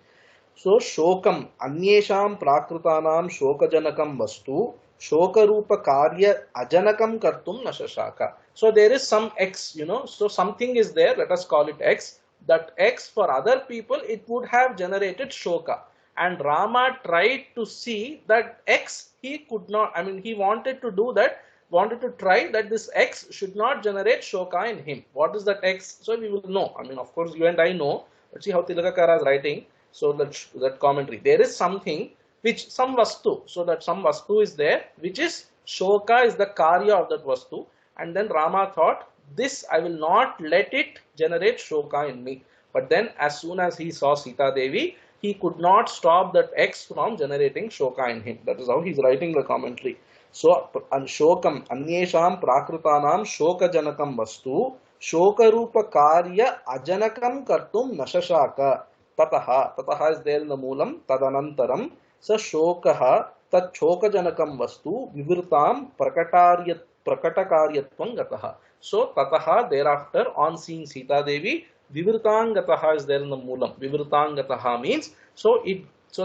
So Shokam Anyesham Prakrutanam Shokajanakam Vastu shoka rupa karya ajanakam kartum nashashaka. So there is some X, so something is there, let us call it X. That X for other people, it would have generated shoka. And Rama tried to see that X, he could not, I mean, he wanted to do that, wanted to try that this X should not generate shoka in him. What is that X? So we will know. I mean, of course, you and I know. Let's see how Tilakakara is writing. So that commentary. There is something which, some vastu, so that some vastu is there, which is shoka is the karya of that vastu. And then Rama thought, this I will not let it generate shoka in me. But then as soon as he saw Sita Devi, he could not stop that X from generating shoka in him. That is how he is writing the commentary. So, shokam anyesham prakritanam shoka janakam vastu shoka rupa karya ajanakam kartum nashashaka tataha is there in the moolam tadanantaram sa shokaha tat shoka janakam vastu vivirtam prakatakaryatvam gataha. So, tataha thereafter, on seeing Sita Devi, vivirtangataha is there in the moolam. Vivirtangataha means, so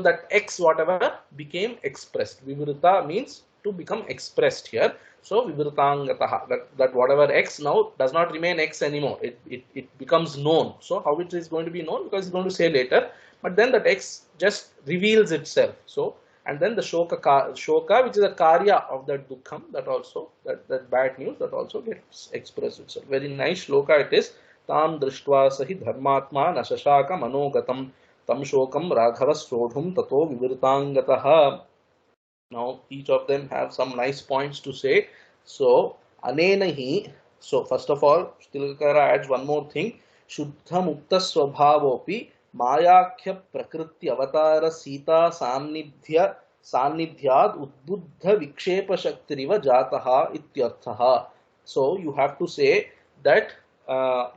that X whatever became expressed. Vivirta means to become expressed here. So vivirtangataha, that whatever X now does not remain X anymore. It becomes known. So how it is going to be known? Because he's going to say later. But then that X just reveals itself. So, and then the shoka, which is a karya of that dukkham, that also, that bad news, that also gets expressed itself. Very nice shloka it is. Tam drishtva sahi dharmatma nashashaka manogatam tam shokam raghavas sodhum tato vivirtangataha. Now each of them have some nice points to say. So anenahi. So first of all, Tilakara adds one more thing. Shuddha mukta swabhavopi mayakhya prakriti avatara sita sannidhyad udbuddha vikshepa shaktiriva jataha ityarthaha. So you have to say that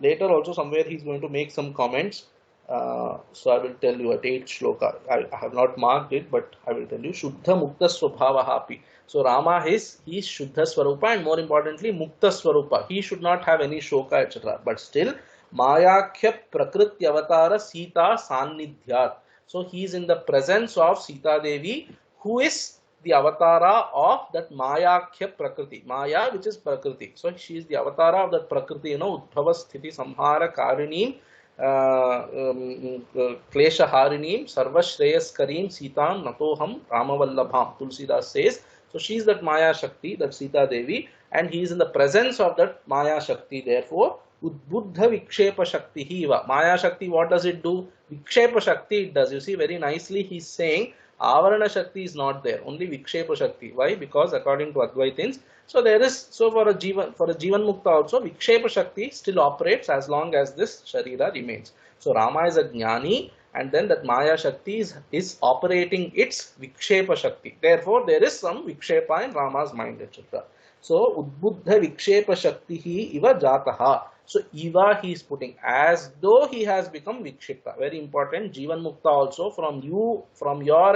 later also somewhere he is going to make some comments. So I will tell you at 8th shloka. I have not marked it, but I will tell you. Shuddha mukta swabhavahapi. So Rama he is Shuddha Swarupa, and more importantly Mukta Swarupa. He should not have any shoka, etc. But still Mayakhya Prakriti Avatara Sita Sannidhyat. So he is in the presence of Sita Devi, who is the avatara of that Mayakhya Prakriti. Maya, which is Prakriti. So she is the avatara of that Prakriti, Udbhava Sthiti Samhara Karinim Klesha Harinim Sarva Shreyaskarim Sitam Natoham Ramavallabham. Tulsidas says. So she is that Maya Shakti, that Sita Devi, and he is in the presence of that Maya Shakti. Therefore, Udbuddha Vikshepa Shakti Hiva. Maya Shakti, what does it do? Vikshepa Shakti it does. You see, very nicely he is saying Avarana Shakti is not there, only Vikshepa Shakti. Why? Because according to Advaitins, so there is, so for a Jivan Mukta also, Vikshepa Shakti still operates as long as this Sharira remains. So Rama is a Jnani, and then that Maya Shakti is operating its Vikshepa Shakti. Therefore, there is some Vikshepa in Rama's mind, etc. So, Udbuddha Vikshepa Shakti hi iva jataha. So, Iva he is putting as though he has become Vikshipta. Very important. Jivan Mukta also, from your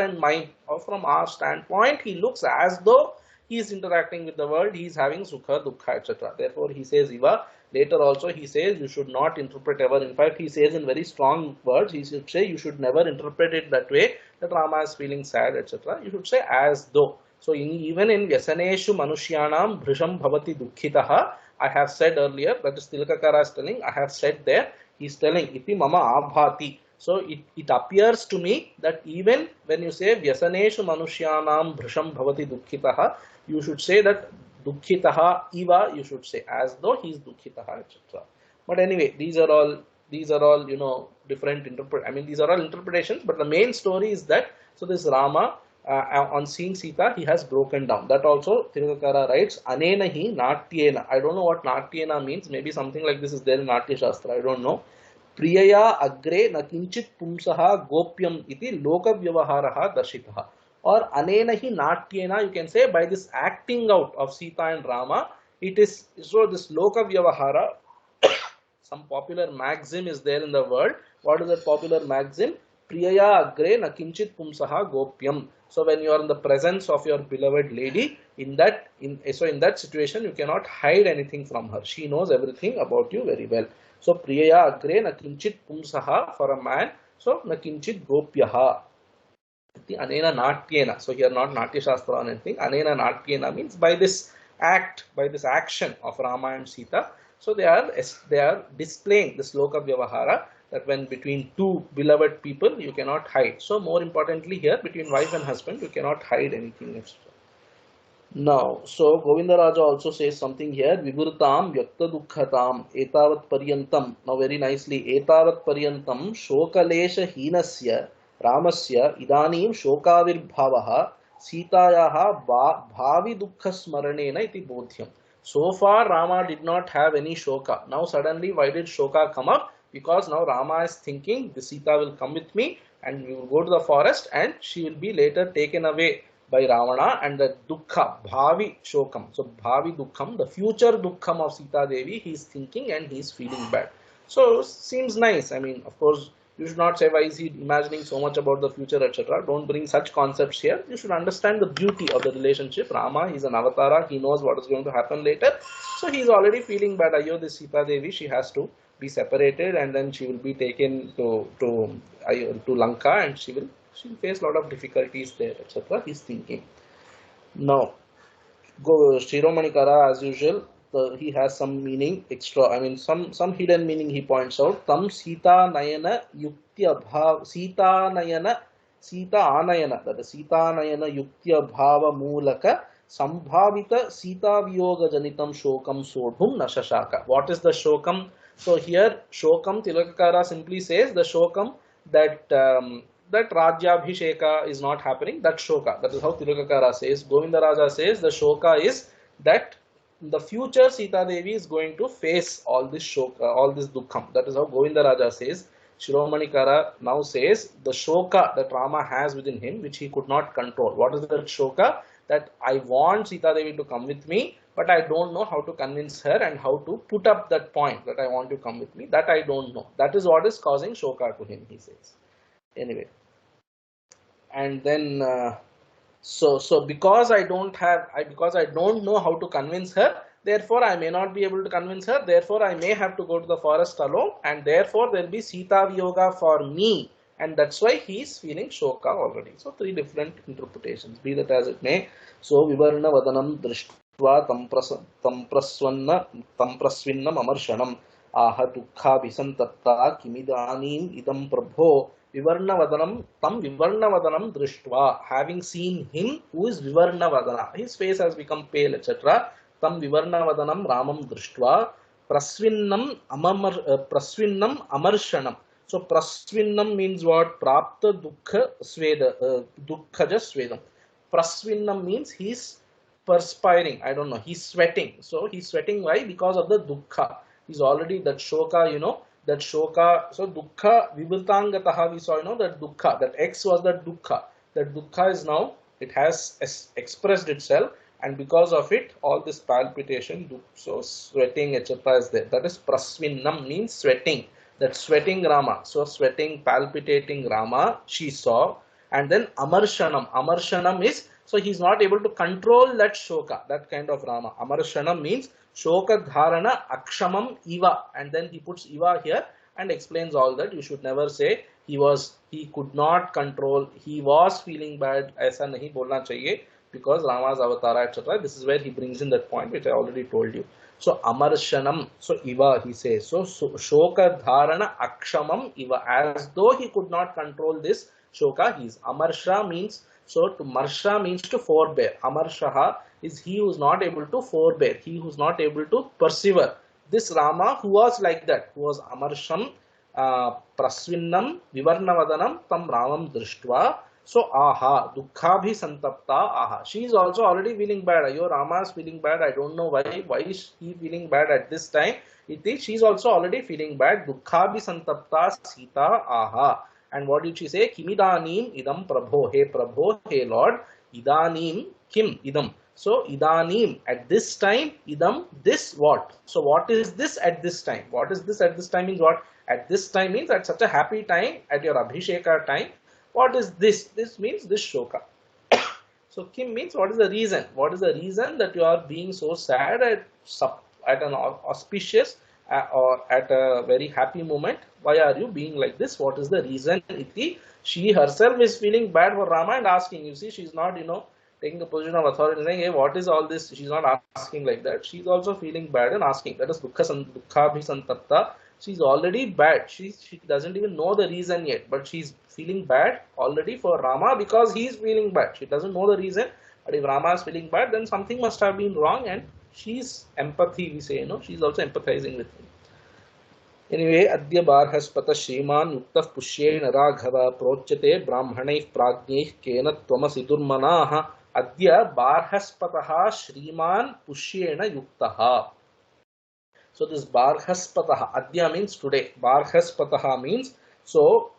and mine, or from our standpoint, he looks as though he is interacting with the world, he is having Sukha, Dukkha, etc. Therefore, he says Iva. Later also, he says you should not interpret ever. In fact, he says in very strong words, he should say you should never interpret it that way, that Rama is feeling sad, etc. You should say as though. So, even in Vyasaneshu Manushyanam Bhrisham Bhavati Dukkhitaha, I have said earlier, that is Tilakakara is telling, I have said there, he is telling, Iti Mama Abhati. So, it appears to me that even when you say Vyasaneshu Manushyanam Bhrisham Bhavati Dukkhitaha, you should say that Dukkhitaha Iva, you should say as though he is Dukkhitaha, etc. But anyway, these are all different these are all interpretations, but the main story is that, so this Rama, on seeing Sita, he has broken down. That also Tirukakara writes, Anena hi natyena. I don't know what natyena means. Maybe something like this is there in Natya Shastra. I don't know. Priyaya agre na kinchit pumsaha gopyam iti loka vyavaharaha darshitaha. Or Anena hi natyena, you can say by this acting out of Sita and Rama, it is, so this loka vyavahara, some popular maxim is there in the world. What is that popular maxim? Priyaya agre na kinchit pumsaha gopyam. So when you are in the presence of your beloved lady, in that situation you cannot hide anything from her. She knows everything about you very well. So Priyaya agre na kinchit pumsaha, for a man. So na kinchit gopyaha. The anena natyena. So here not Natya Shastra or anything. Anena natyena means by this act, by this action of Rama and Sita. So they are displaying the sloka vyavahara, that when between two beloved people you cannot hide. So more importantly here, between wife and husband you cannot hide anything extra. Now, so Govindaraja also says something here. Vivurtam vyakta dukkhatam etavat paryantam. Now, very nicely, etavat paryantam shokalesha hinasya ramasya idanim shokavir bhavaha sitayaha bhavi dukkha smaranena iti bodhyam. So far, Rama did not have any shoka. Now, suddenly, why did shoka come up? Because now Rama is thinking, the Sita will come with me and we will go to the forest and she will be later taken away by Ravana, and the dukkha, bhavi shokam. So bhavi dukkham, the future dukkham of Sita Devi, he is thinking and he is feeling bad. So seems nice. I mean, of course, you should not say why is he imagining so much about the future, etc. Don't bring such concepts here. You should understand the beauty of the relationship. Rama, he is an avatara. He knows what is going to happen later. So he is already feeling bad. Ayo, this Sita Devi, she has to be separated and then she will be taken to Lanka and she will face a lot of difficulties there, etc. He's thinking. Now, Shiromani Kara, as usual, he has some meaning extra. I mean, some hidden meaning he points out. Tam Sita Nayana Yuktya Bhav Sita Nayana Sita Anayana. That is Sita Nayana Yuktya Bhava Mulaka Sambhavita Sita Vyoga Janitam Shokam Sodhum Nashashaka. What is the Shokam? So here Shokam Tilakakara simply says the Shokam that that Rajyabhisheka is not happening, that Shoka. That is how Tilakakara says. Govindaraja says the Shoka is that in the future Sita Devi is going to face all this Shoka, all this Dukkham. That is how Govindaraja says. Shiromani Kara now says the Shoka that Rama has within him, which he could not control. What is that Shoka? That I want Sita Devi to come with me, but I don't know how to convince her and how to put up that point that I want to come with me. That I don't know. That is what is causing Shoka to him, he says. Anyway, and then so because I don't know how to convince her, therefore I may not be able to convince her, therefore I may have to go to the forest alone, and therefore there will be Sita Viyoga for me, and that's why he is feeling Shoka already. So three different interpretations, be that as it may. So Vivarna Vadanam Drishtva Tam Prasvinnam Amarshanam Aha Dukha Visantatta Kimidanim Idam Prabho Vivarna Vadanam Tam Vivarna Vadanam Drishtva. Having seen him who is Vivarna Vadana, his face has become pale, etc. Tam Vivarna Vadanam Ramam Drishtva Prasvinnam Amarshanam. So Prasvinnam means what? Prapta Dukkha Sveda Dukkhaja Svedam. Prasvinnam means he's perspiring. I don't know. He's sweating. So he's sweating. Why? Because of the dukkha. He's already that shoka, that shoka. So dukkha vibhutangataha, we saw, that dukkha. That X was that dukkha. That dukkha is now, it has expressed itself. And because of it, all this palpitation, so sweating, etc. is there. That is prasvinnam, means sweating. That sweating Rama. So sweating, palpitating Rama, she saw. And then Amarshanam. Amarshanam is, so he is not able to control that shoka, that kind of Rama. Amarshanam means shoka dharana akshamam iva. And then he puts iva here and explains all that. You should never say he could not control, he was feeling bad. Aisa nahi bolna chahiye, because Rama's avatara, etc. This is where he brings in that point which I already told you. So Amarshanam, so iva he says. So shoka dharana akshamam iva, as though he could not control this shoka. He is Amarsha means, so to marsha means to forbear. Amarshaha is he who is not able to forbear, he who is not able to persevere. This Rama who was like that, who was Amarsham, Prasvinnam, Vivarnavadanam, Tam Ramam Drishtva. So aha, Dukkhabhi Santapta aha. She is also already feeling bad. Ayo, Rama is feeling bad. I don't know why. Why is he feeling bad at this time? She is also already feeling bad. Dukkhabhi Santapta Sita aha. And what did she say? Kimidanim idam prabho. Hey Prabho, hey Lord. Idanim kim idam. So idanim, at this time, idam, this what? So what is this at this time? What is this at this time means what? At this time means at such a happy time, at your Abhisheka time. What is this? This means this shoka. So kim means what is the reason? What is the reason that you are being so sad at an auspicious or at a very happy moment. Why are you being like this? What is the reason? Iti. She herself is feeling bad for Rama and asking. You see, she's not, taking a position of authority saying, hey, what is all this? She's not asking like that. She's also feeling bad and asking. That is dukkha bhisantatta. She's already bad. She doesn't even know the reason yet, but she's feeling bad already for Rama because he's feeling bad. She doesn't know the reason, but if Rama is feeling bad, then something must have been wrong, and she's empathy, we say, she's also empathizing with him. Anyway, Adya Barhaspata Shriman Yuktah Pushyena Raghava Prochate Brahmanaih Prajnaih Kena Tvamasi Durmanaha Adya Barhaspataha Shriman Pushyena Yuktaha. So this Barhaspataha, Adya means today. Barhaspataha means, so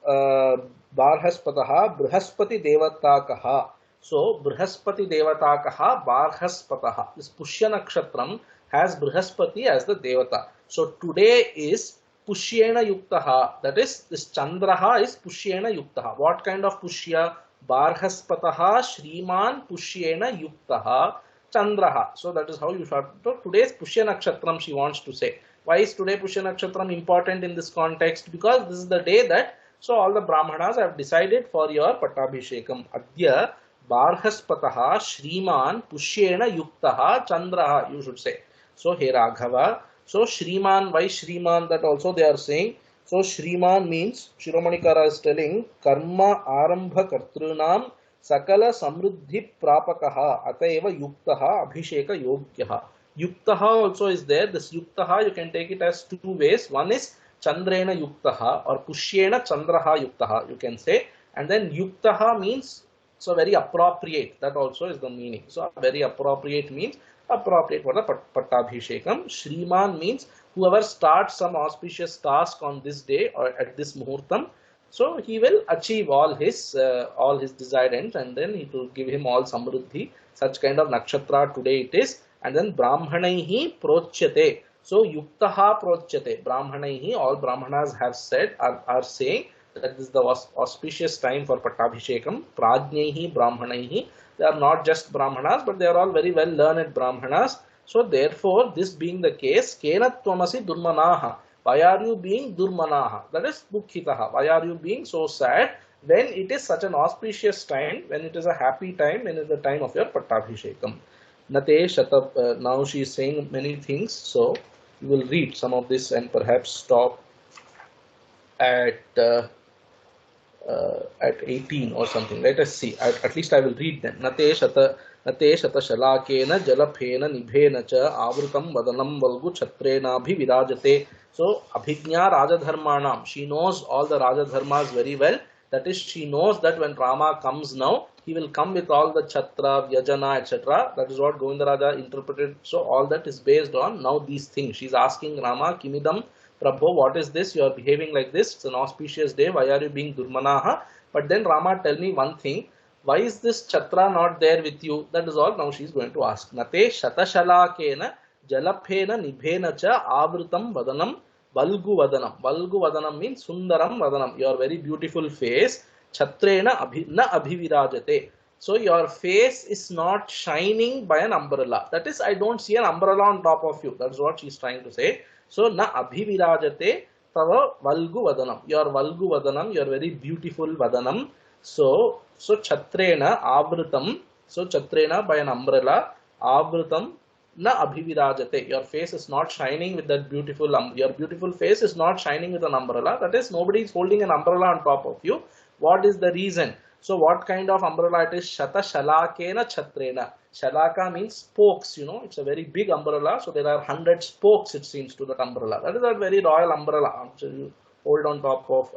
Barhaspataha Brihaspati Devatakaha. So Brihaspati Devatakaha Barhaspataha. This Pushya Nakshatram has Brihaspati as the Devata. So today is Pushyena Yuktaha. That is, this Chandraha is Pushyena Yuktaha. What kind of Pushya? Barhaspataha Shriman Pushyena Yuktaha Chandraha. So that is how you should. So today's Pushya Nakshatram she wants to say. Why is today Pushya Nakshatram important in this context? Because this is the day that, so all the Brahmanas have decided for your Pattabhishekam. Adya Barhaspataha Shriman Pushyena Yuktaha Chandraha, you should say. So here Raghava. So Shriman, why Shriman? That also they are saying. So Shriman means, Shiromanikara is telling, Karma Arambha Kartrunam Sakala Samruddhi Prapakaha Ataiva Yuktaha Abhisheka Yogyaha. Yuktaha also is there. This Yuktaha you can take it as two ways. One is Chandrena Yuktaha or Pushyena Chandraha Yuktaha, you can say. And then Yuktaha means, so very appropriate. That also is the meaning. So very appropriate means appropriate for the Pattabhishekam. Shriman means whoever starts some auspicious task on this day or at this muhurtam, so he will achieve all his desired ends, and then it will give him all samruddhi. Such kind of nakshatra today it is. And then Brahmanaihi Prochyate. So Yuktaha Prochyate. Brahmanaihi, all Brahmanas have said, are saying that this is the auspicious time for Pattabhishekam. Prajnaihi Brahmanaihi. They are not just Brahmanas, but they are all very well learned Brahmanas. So therefore, this being the case, Kena Tvamasi Durmanaha. Why are you being Durmanaha? That is Dukhitaha. Why are you being so sad when it is such an auspicious time, when it is a happy time, when it is the time of your Pattabhishekam? Nate Shata, now she is saying many things, so we will read some of this and perhaps stop at 18 or something. Let us see. At least I will read them. Nate Shata Shalakena Jalapena Nibhena Cha Avrutam Vadanam Valgu Chatrena Bhivirajate. So Abhijna Rajadharmanam. She knows all the Rajadharmas very well. That is, she knows that when Rama comes now, he will come with all the Chatra, Vyajana, etc. That is what Govindaraja interpreted. So all that is based on now these things. She is asking Rama, Kimidam Prabhu, what is this? You are behaving like this. It's an auspicious day. Why are you being Durmanaha? But then Rama, tell me one thing. Why is this Chatra not there with you? That is all now she is going to ask. Nate Shatashalakena Jalapena Nibhena Cha Avrutam Vadanam Valgu Vadanam. Valgu Vadanam means Sundaram Vadanam. Your very beautiful face. Chatrena na Abhivirajate. So your face is not shining by an umbrella. That is, I don't see an umbrella on top of you. That's what she is trying to say. So na Abhivirajate tava Valgu Vadanam. Your Valgu Vadanam, your very beautiful Vadanam. So Chatrena Avrutam. So Chatrena by an umbrella. Avrutam na Abhivirajate. Your face is not shining with that beautiful, your beautiful face is not shining with an umbrella. That is, nobody is holding an umbrella on top of you. What is the reason? So what kind of umbrella it is? Shata Shalakena Chatrena. Shalaka means spokes, it's a very big umbrella. So there are 100 spokes, it seems, to that umbrella. That is a very royal umbrella. So you hold on top of,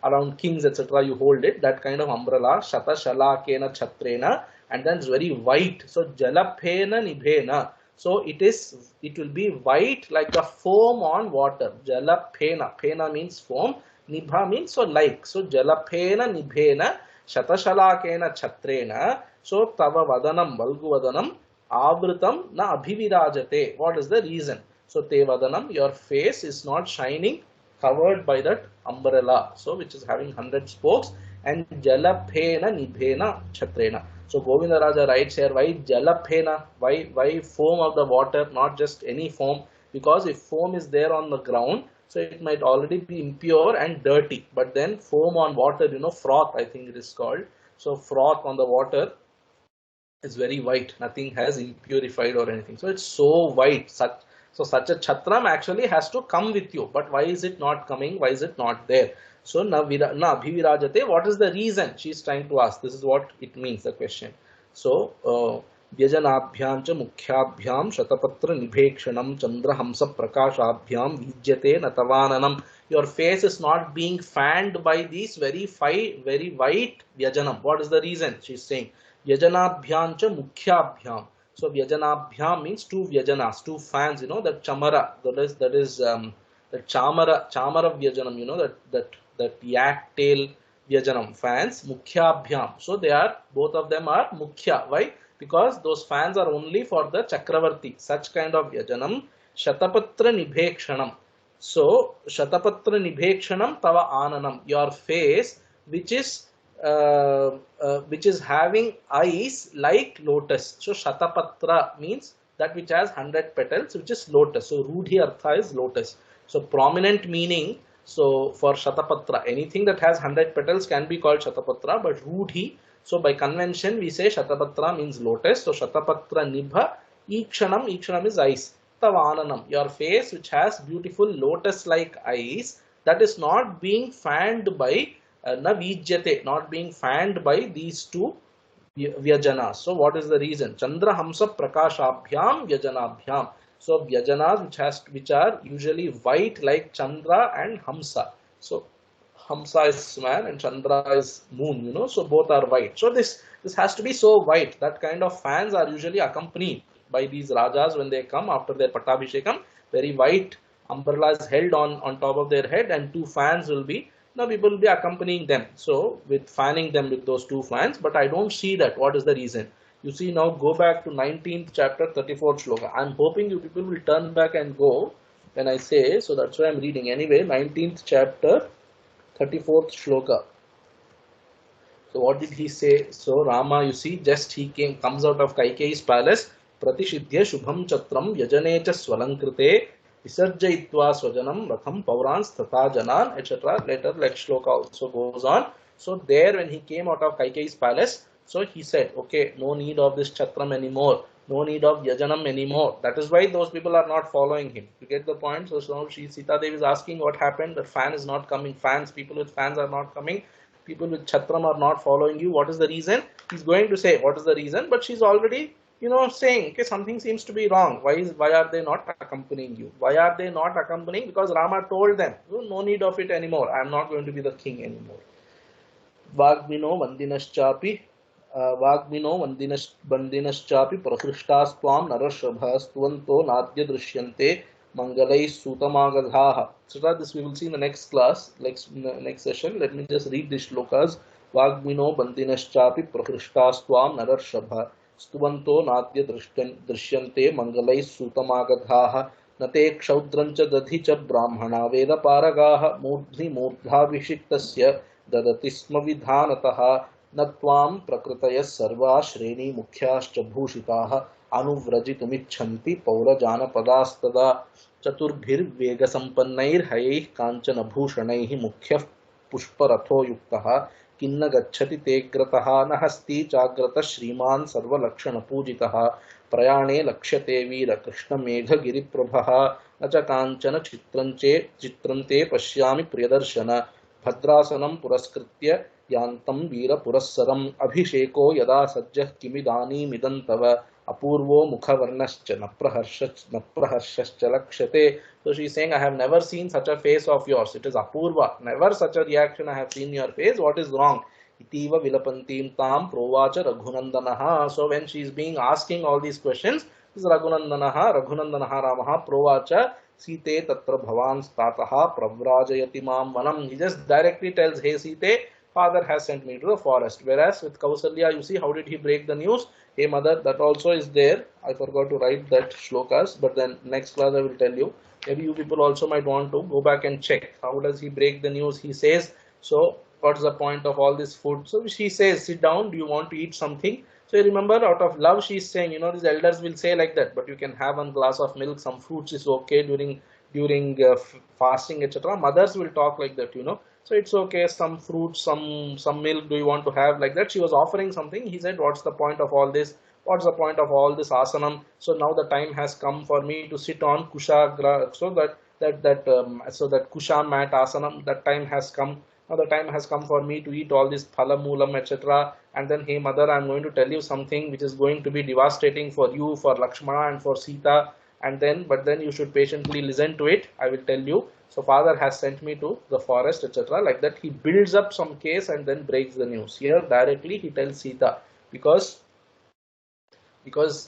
around kings, etc. You hold it. That kind of umbrella. Shata Shalakena Chatrena. And then it's very white. So Jalapena Nibhena. So it will be white like the foam on water. Jalapena. Pena means foam. Nibha means so like. So Jalapena Nibhena Shatashalakena Chatrena. So Tava Vadanam Valgu Vadanam Avrutam na Abhivirajate. What is the reason? So Te Vadanam, your face is not shining, covered by that umbrella. So which is having 100 spokes. And Jalapena Nibhena Chatrena. So Govindaraja writes here, why Jalapena? Why foam of the water, not just any foam? because if foam is there on the ground, so it might already be impure and dirty. But then foam on water, froth, I think it is called. So froth on the water is very white, nothing has impurified or anything, so it's so white. Such a chatram actually has to come with you, but why is it not coming? Why is it not there? So na abhivirajate, what is the reason she's trying to ask? This is what it means, the question. So व्यजनाभ्यां च मुख्याभ्यां शतपत्र निभेक्षणं चंद्रहंस प्रकाशाभ्यां विज्यते न तवाननम. Your face is not being fanned by these very white vyajanam. What is the reason? She's saying Vyajanabhyam cha mukhyabhyam. So Vyajanabhyam means two Vyajanas, two fans, that chamara, that is the chamara Vyajanam, that yak tail Vyajanam fans, Mukhyabhyam. So they are, both of them are Mukhya. Why? Because those fans are only for the Chakravarti, such kind of Vyajanam. Shatapatra Nibhekshanam. So Shatapatra Nibhekshanam Tava Ananam, your face, which is having eyes like lotus. So Shatapatra means that which has 100 petals, which is lotus. So Rudhi Artha is lotus. So prominent meaning. So for Shatapatra, anything that has 100 petals can be called Shatapatra, but Rudhi, so by convention we say Shatapatra means lotus. So Shatapatra Nibha Ikshanam is eyes. Tavananam, your face which has beautiful lotus like eyes, that is not being fanned by Navijyate, not being fanned by these two Vyajanas. So what is the reason? Chandra Hamsa Prakashabhyam Vyajanabhyam. So Vyajanas which are usually white like Chandra and Hamsa. So Hamsa is man and Chandra is moon, so both are white. So this has to be so white. That kind of fans are usually accompanied by these Rajas when they come after their Pattabhishekam. Very white umbrella is held on top of their head, and two fans will be, people will be accompanying them. So with fanning them with those two fans, but I don't see that. What is the reason? You see, now go back to 19th chapter 34th shloka. I'm hoping you people will turn back and go when I say, so that's why I'm reading. Anyway, 19th chapter 34th shloka. So what did he say? So Rama, you see, just he comes out of Kaikeyi's palace. Pratishidhya shubham chatram yajane cha swalankrite visarjayitva swajanam ratham paurans tatha janan, etc. Later, like shloka also goes on. So there, when he came out of Kaikeyi's palace, so he said, okay, no need of this chatram anymore, no need of yajanam anymore. That is why those people are not following him. You get the point? So now Sita Devi is asking what happened. The fan is not coming. People with fans are not coming. People with chatram are not following you. What is the reason? He's going to say what is the reason, but she's already saying, okay, something seems to be wrong. Why are they not accompanying you? Why are they not accompanying? Because Rama told them, no need of it anymore. I am not going to be the king anymore. Vagmino vandinaschapi prahrishtastvam narashabha stvanto nadya drishyante mangalai sutamagadhaha. So that this we will see in the next class, next session. Let me just read these shlokas. Vagmino bandinaschapi prahrishtastvam narashabha stvanto nadya drishyante mangalai sutamagadhaha nate kshaudrancha dadhicha brahmana veda paragaha murdhi murdhavishiktasya dadati sma vidhanataha natvam prakritaya sarva shreni mukhyascha bhushitaha anuvrajitumicchanti paurajana padastada chaturbhir vega sampannair hayaih kanchana bhushanaihi mukhyah pushparatho yuktaha किन्न गच्छति ते ग्रतः न हस्ति चाग्रतः श्रीमान् सर्वलक्षणपूजितः प्रयाणे लक्ष्यते वीर कृष्णमेघगिरिप्रभः न च काञ्चन चित्रन्ते पश्यामि प्रियदर्शन भद्रासनं पुरस्कृत्य यान्तं वीरपुरस्सरम् अभिषेको यदा सज्जः किमिदानीमिदं तव अपूर्वो मुखवर्णश्च न प्रहर्षश्च लक्ष्यते. So she is saying, I have never seen such a face of yours. It is apurva. Never such a reaction I have seen in your face. What is wrong? Itiva vilapantim tam provacha raghunandanaha. So when she is being asking all these questions, this is raghunandanaha ramaha provacha site tatra bhavan stataha pravrajayati mam vanam. He just directly tells, hey Site, father has sent me to the forest. Whereas with Kausalya, you see, how did he break the news? Hey mother, that also is there. I forgot to write that shlokas, but then next class I will tell you. Maybe you people also might want to go back and check. How does he break the news? He says, so what's the point of all this food? So she says, sit down, do you want to eat something? So you remember, out of love, she is saying, these elders will say like that, but you can have one glass of milk, some fruits is okay during fasting, etc. Mothers will talk like that. So it's okay, some fruits, some milk. Do you want to have like that? She was offering something. He said, "What's the point of all this? What's the point of all this asanam? So now the time has come for me to sit on kushagra, so that kusha mat asanam. That time has come. Now the time has come for me to eat all this phala moolam, etc. And then, hey mother, I'm going to tell you something which is going to be devastating for you, for Lakshmana and for Sita. But then you should patiently listen to it. I will tell you. So father has sent me to the forest, etc. Like that, he builds up some case and then breaks the news. Here directly he tells Sita, because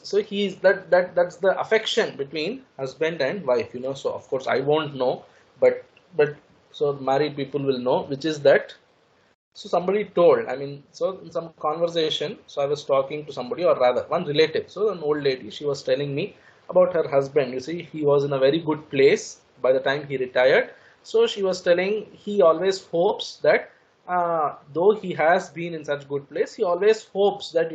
so he is that's the affection between husband and wife. So of course I won't know, but so married people will know, which is that. So somebody told, so in some conversation, so I was talking to somebody, or rather one relative. So an old lady, she was telling me about her husband. You see, he was in a very good place by the time he retired. So she was telling, he always hopes that, though he has been in such good place, he always hopes that,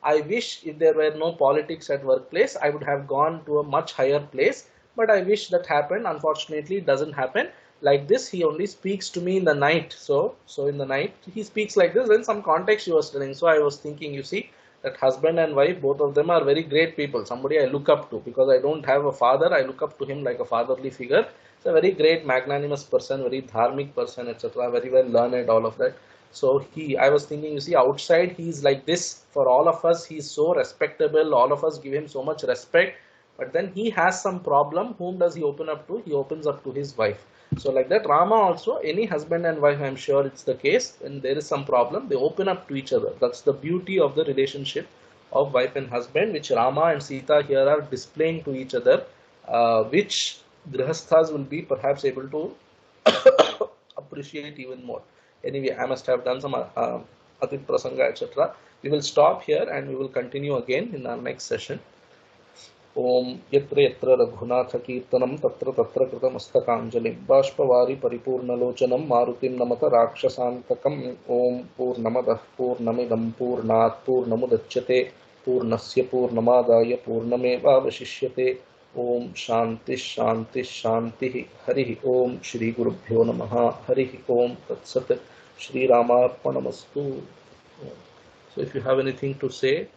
I wish if there were no politics at workplace, I would have gone to a much higher place. But I wish that happened. Unfortunately, it doesn't happen like this. He only speaks to me in the night. So in the night he speaks like this. Then some context he was telling. So I was thinking, you see, that husband and wife, both of them are very great people, somebody I look up to, because I don't have a father. I look up to him like a fatherly figure. He's a very great magnanimous person, very dharmic person, etc., very well learned, all of that. So I was thinking, you see, outside he's like this. For all of us, he's so respectable, all of us give him so much respect. But then he has some problem. Whom does he open up to? He opens up to his wife. So like that, Rama also, any husband and wife, I'm sure it's the case, when there is some problem, they open up to each other. That's the beauty of the relationship of wife and husband, which Rama and Sita here are displaying to each other, which Grihasthas will be perhaps able to appreciate even more. Anyway, I must have done some Adit Prasanga, etc. We will stop here and we will continue again in our next session. ओम यत्र यत्र रघुनाथ कीर्तनं तत्र तत्र कृतमस्तकाञ्जलिं बाष्पवारि परिपूर्णलोचनं मारुतिं नमत राक्षसान्तकम् ओम पूर्णमदः पूर्णमिदं पूर्णात् पूर्णमुदच्यते पूर्णस्य पूर्णमादाय पूर्णमेवावशिष्यते ओम शान्ति शान्ति शान्तिः हरिः ओम श्री गुरुभ्यो नमः हरिः ओम तत्सत् श्रीरामार्पणमस्तु. So if you have anything to say,